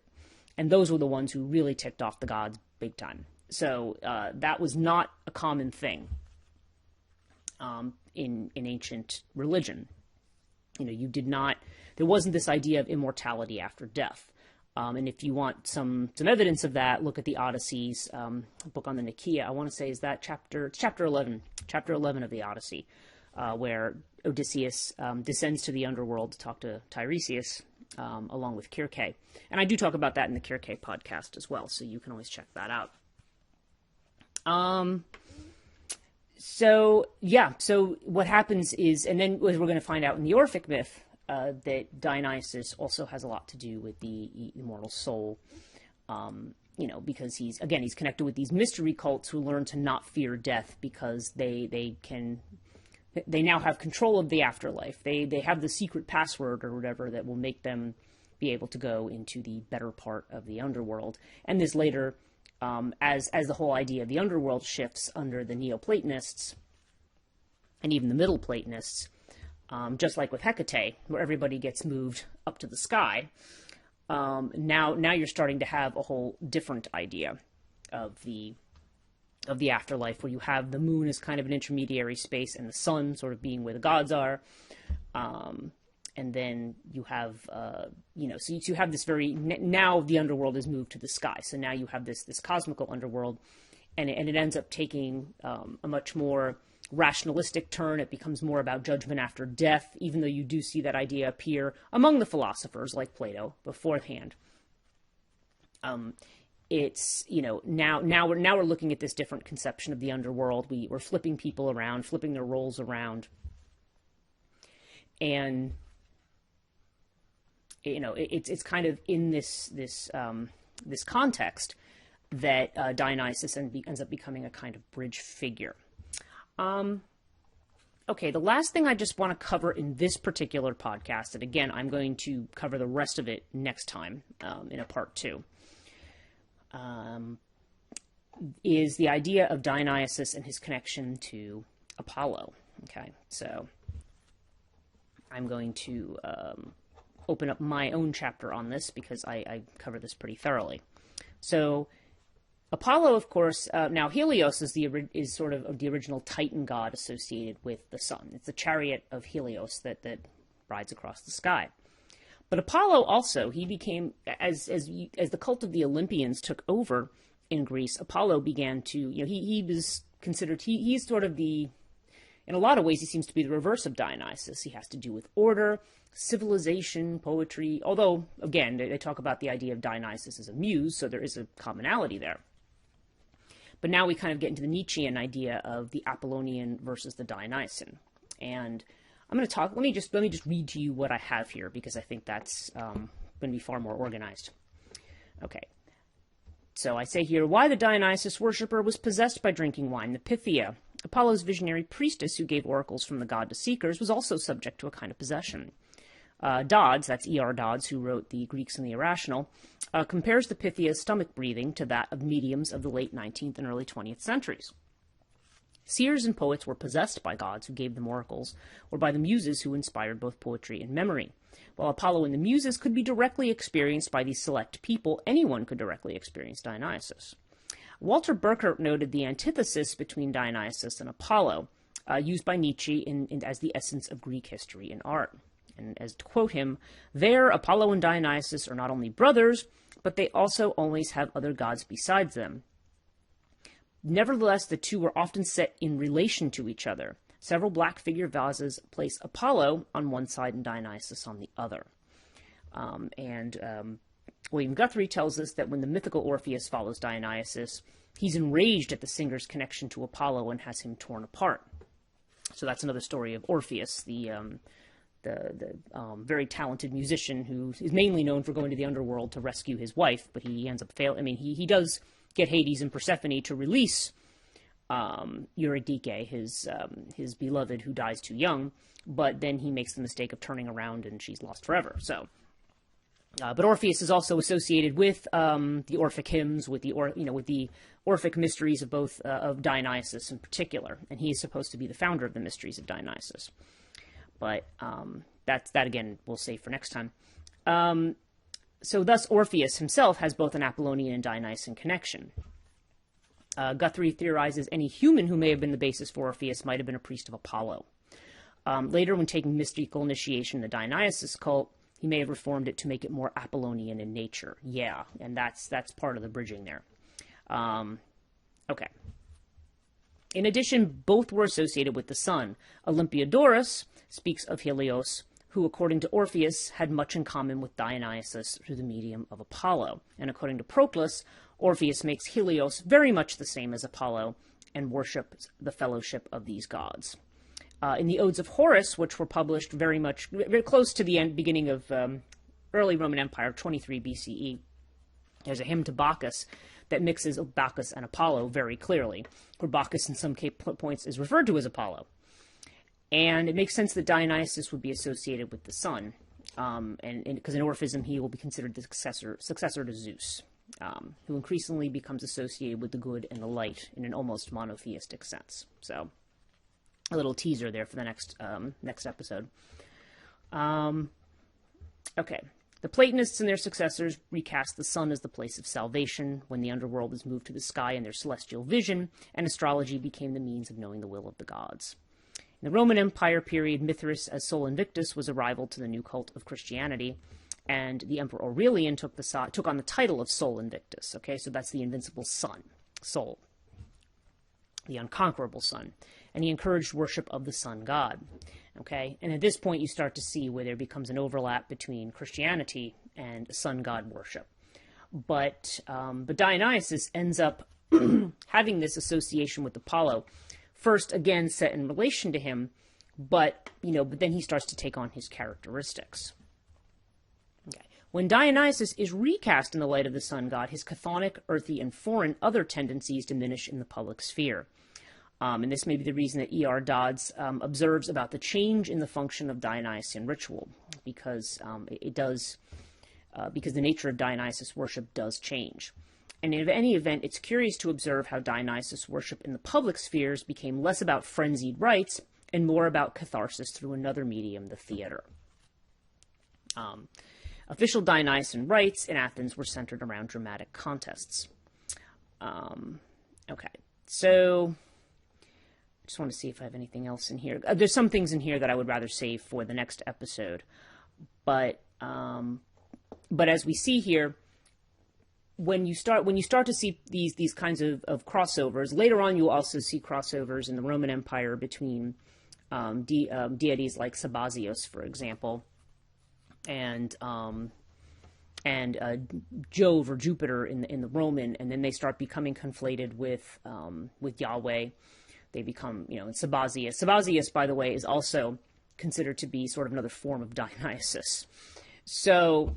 A: And those were the ones who really ticked off the gods big time. So that was not a common thing in ancient religion. There wasn't this idea of immortality after death. And if you want some evidence of that, look at the Odyssey's book on the Nicaea. I want to say is that chapter 11 of the Odyssey, where Odysseus descends to the underworld to talk to Tiresias, along with Curator. And I do talk about that in the Curator podcast as well, so you can always check that out. So what happens is, and then as we're going to find out in the Orphic myth, that Dionysus also has a lot to do with the immortal soul, because he's connected with these mystery cults who learn to not fear death because they now have control of the afterlife. They have the secret password or whatever that will make them be able to go into the better part of the underworld. And this later, as the whole idea of the underworld shifts under the Neoplatonists and even the Middle Platonists, just like with Hecate, where everybody gets moved up to the sky. Now you're starting to have a whole different idea of the afterlife, where you have the moon as kind of an intermediary space and the sun sort of being where the gods are. And then you have, so you have this now the underworld is moved to the sky. So now you have this cosmical underworld, and it ends up taking a much more rationalistic turn. It becomes more about judgment after death, even though you do see that idea appear among the philosophers like Plato beforehand. It's, now we're looking at this different conception of the underworld. We're flipping people around, flipping their roles around. And, it's kind of in this context that Dionysus ends up becoming a kind of bridge figure. Okay, the last thing I just want to cover in this particular podcast, and again, I'm going to cover the rest of it next time in a part 2, is the idea of Dionysus and his connection to Apollo. Okay, so I'm going to open up my own chapter on this because I cover this pretty thoroughly. So Apollo, of course, now Helios is sort of the original Titan god associated with the sun. It's the chariot of Helios that rides across the sky. But Apollo also, he became, as the cult of the Olympians took over in Greece, Apollo began to, he was considered, he's sort of in a lot of ways, he seems to be the reverse of Dionysus. He has to do with order, civilization, poetry, although, again, they talk about the idea of Dionysus as a muse, so there is a commonality there. But now we kind of get into the Nietzschean idea of the Apollonian versus the Dionysian. And I'm going to talk, let me just read to you what I have here, because I think that's going to be far more organized. Okay. So I say here, why the Dionysus worshipper was possessed by drinking wine. The Pythia, Apollo's visionary priestess who gave oracles from the god to seekers, was also subject to a kind of possession. Dodds, that's E.R. Dodds, who wrote The Greeks and the Irrational, compares the Pythia's stomach breathing to that of mediums of the late 19th and early 20th centuries. Seers and poets were possessed by gods who gave them oracles, or by the muses who inspired both poetry and memory. While Apollo and the muses could be directly experienced by these select people, anyone could directly experience Dionysus. Walter Burkert noted the antithesis between Dionysus and Apollo, used by Nietzsche as the essence of Greek history and art. And as to quote him, there Apollo and Dionysus are not only brothers, but they also always have other gods besides them. Nevertheless, the two were often set in relation to each other. Several black figure vases place Apollo on one side and Dionysus on the other. William Guthrie tells us that when the mythical Orpheus follows Dionysus, he's enraged at the singer's connection to Apollo and has him torn apart. So that's another story of Orpheus, the very talented musician who is mainly known for going to the underworld to rescue his wife, but he ends up failing. I mean, he does get Hades and Persephone to release Eurydice, his beloved, who dies too young, but then he makes the mistake of turning around and she's lost forever. So, but Orpheus is also associated with the Orphic hymns, with the Orphic mysteries of both of Dionysus in particular, and he is supposed to be the founder of the mysteries of Dionysus. But that again we'll save for next time. So thus Orpheus himself has both an Apollonian and Dionysian connection. Guthrie theorizes any human who may have been the basis for Orpheus might have been a priest of Apollo. Later, when taking mystical initiation in the Dionysus cult, he may have reformed it to make it more Apollonian in nature. Yeah, and that's part of the bridging there. Okay. In addition, both were associated with the sun. Olympiodorus speaks of Helios, who, according to Orpheus, had much in common with Dionysus through the medium of Apollo. And according to Proclus, Orpheus makes Helios very much the same as Apollo and worships the fellowship of these gods. In the Odes of Horace, which were published very close to the beginning of early Roman Empire, 23 BCE, there's a hymn to Bacchus that mixes Bacchus and Apollo very clearly, where Bacchus in some points is referred to as Apollo. And it makes sense that Dionysus would be associated with the sun, and because in Orphism he will be considered the successor to Zeus, who increasingly becomes associated with the good and the light in an almost monotheistic sense. So, a little teaser there for the next episode. Okay. The Platonists and their successors recast the sun as the place of salvation when the underworld is moved to the sky in their celestial vision, and astrology became the means of knowing the will of the gods. In the Roman Empire period, Mithras as Sol Invictus was a rival to the new cult of Christianity, and the Emperor Aurelian took on the title of Sol Invictus. Okay, so that's the invincible sun, Sol, the unconquerable sun, and he encouraged worship of the sun god. Okay, and at this point you start to see where there becomes an overlap between Christianity and sun god worship. But Dionysus ends up having this association with Apollo, first again set in relation to him, but then he starts to take on his characteristics. Okay. When Dionysus is recast in the light of the sun god, his chthonic, earthy, and foreign other tendencies diminish in the public sphere. And this may be the reason that E.R. Dodds observes about the change in the function of Dionysian ritual, because because the nature of Dionysus worship does change. And in any event, it's curious to observe how Dionysus worship in the public spheres became less about frenzied rites and more about catharsis through another medium, the theater. Official Dionysian rites in Athens were centered around dramatic contests. Okay, so I just want to see if I have anything else in here. There's some things in here that I would rather save for the next episode, but as we see here, when you start to see these kinds of crossovers, later on you'll also see crossovers in the Roman Empire between deities like Sabazios, for example, and Jove or Jupiter in the Roman, and then they start becoming conflated with Yahweh. They become, and Sabazios. Sabazios, by the way, is also considered to be sort of another form of Dionysus. So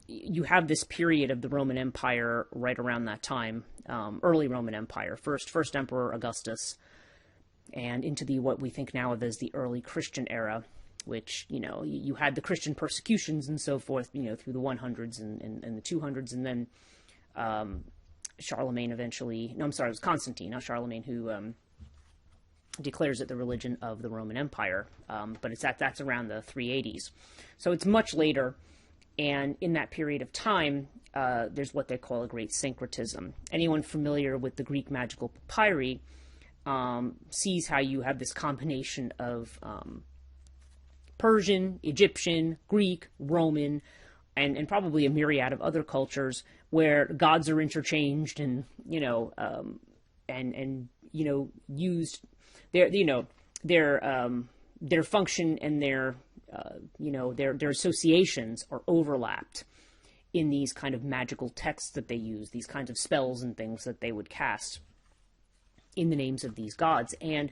A: you have this period of the Roman Empire right around that time, early Roman Empire, first Emperor Augustus, and into what we think now of as the early Christian era, which, you had the Christian persecutions and so forth, through the 100s and the 200s, and then Charlemagne eventually, no, I'm sorry, it was Constantine, not Charlemagne, who declares it the religion of the Roman Empire, but that's around the 380s. So it's much later, and in that period of time, there's what they call a great syncretism. Anyone familiar with the Greek magical papyri sees how you have this combination of Persian, Egyptian, Greek, Roman, and probably a myriad of other cultures where gods are interchanged and used their function and their associations are overlapped in these kind of magical texts that they use, these kinds of spells and things that they would cast in the names of these gods. And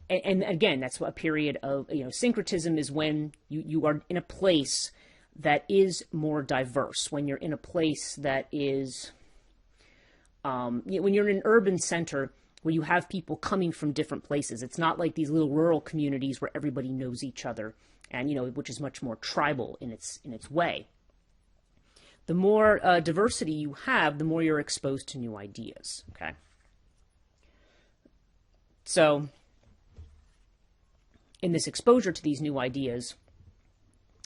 A: and again, that's a period of, syncretism is when you are in a place that is more diverse, when you're in a place that is, when you're in an urban center where you have people coming from different places. It's not like these little rural communities where everybody knows each other, and, which is much more tribal in its way. The more diversity you have, the more you're exposed to new ideas, okay? So, in this exposure to these new ideas,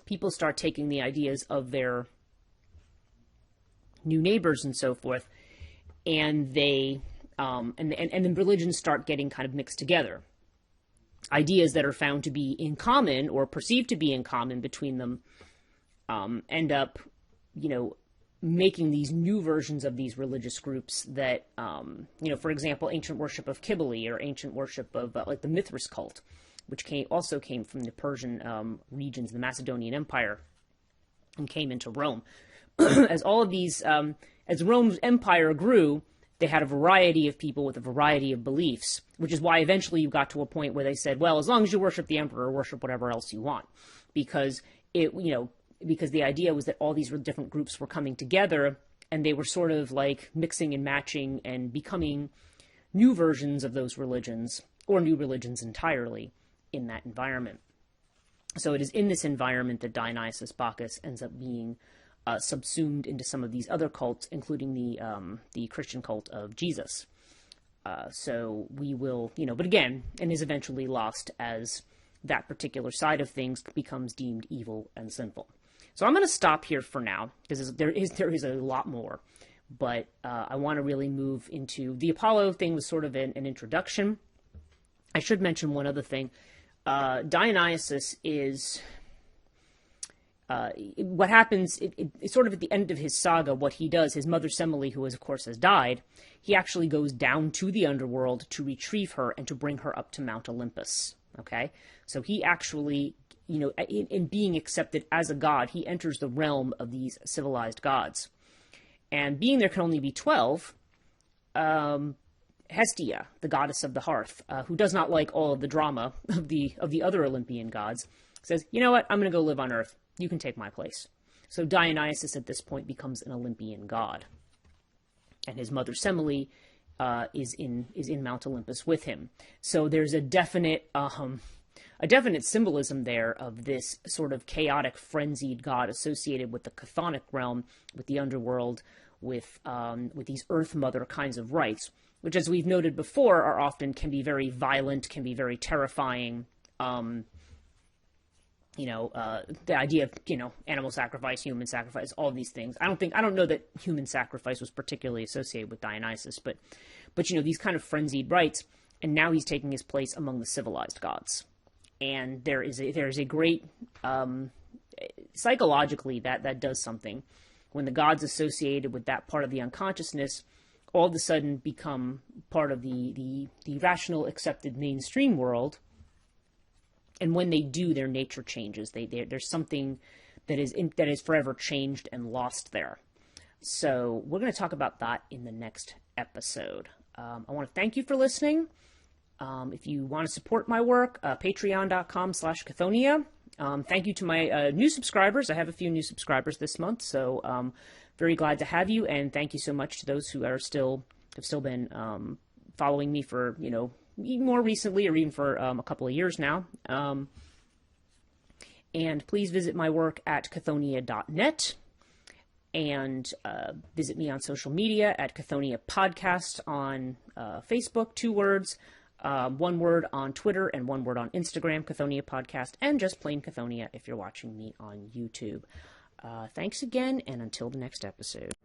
A: people start taking the ideas of their new neighbors and so forth, and they and then religions start getting kind of mixed together. Ideas that are found to be in common or perceived to be in common between them end up, making these new versions of these religious groups that, for example, ancient worship of Cybele or ancient worship of like the Mithras cult, which also came from the Persian regions, the Macedonian Empire, and came into Rome. As all of these, as Rome's empire grew, they had a variety of people with a variety of beliefs, which is why eventually you got to a point where they said, well, as long as you worship the emperor, worship whatever else you want, because because the idea was that all these different groups were coming together, and they were sort of like mixing and matching and becoming new versions of those religions, or new religions entirely, in that environment. So it is in this environment that Dionysus Bacchus ends up being subsumed into some of these other cults, including the Christian cult of Jesus. So we will, but again, and is eventually lost as that particular side of things becomes deemed evil and sinful. So I'm going to stop here for now, because there is a lot more, but I want to really move into the Apollo thing. Was sort of an introduction. I should mention one other thing. Dionysus is what happens, it's sort of at the end of his saga, what he does, his mother Semele, who of course has died, he actually goes down to the underworld to retrieve her and to bring her up to Mount Olympus, okay? So he actually, in being accepted as a god, he enters the realm of these civilized gods. And being there can only be 12, Hestia, the goddess of the hearth, who does not like all of the drama of the other Olympian gods, says, you know what, I'm going to go live on Earth. You can take my place. So Dionysus at this point becomes an Olympian god. And his mother Semele is in Mount Olympus with him. So there's a definite a definite symbolism there of this sort of chaotic, frenzied god associated with the chthonic realm, with the underworld, with these Earth Mother kinds of rites, which, as we've noted before, can be very violent, can be very terrifying. The idea of, animal sacrifice, human sacrifice, all these things. I don't know that human sacrifice was particularly associated with Dionysus, but these kind of frenzied rites, and now he's taking his place among the civilized gods. And there is a great, psychologically, that does something. When the gods associated with that part of the unconsciousness all of a sudden become part of the rational, accepted mainstream world, and when they do, their nature changes. There's something that is forever changed and lost there. So we're going to talk about that in the next episode. I want to thank you for listening. If you want to support my work, patreon.com/Chthonia. Thank you to my new subscribers. I have a few new subscribers this month, so very glad to have you. And thank you so much to those who have still been following me for more recently, or even for a couple of years now. And please visit my work at Chthonia.net, and visit me on social media at Chthonia Podcast on Facebook, 2 words, 1 word on Twitter, and 1 word on Instagram, Chthonia Podcast, and just plain Chthonia if you're watching me on YouTube. Thanks again, and until the next episode.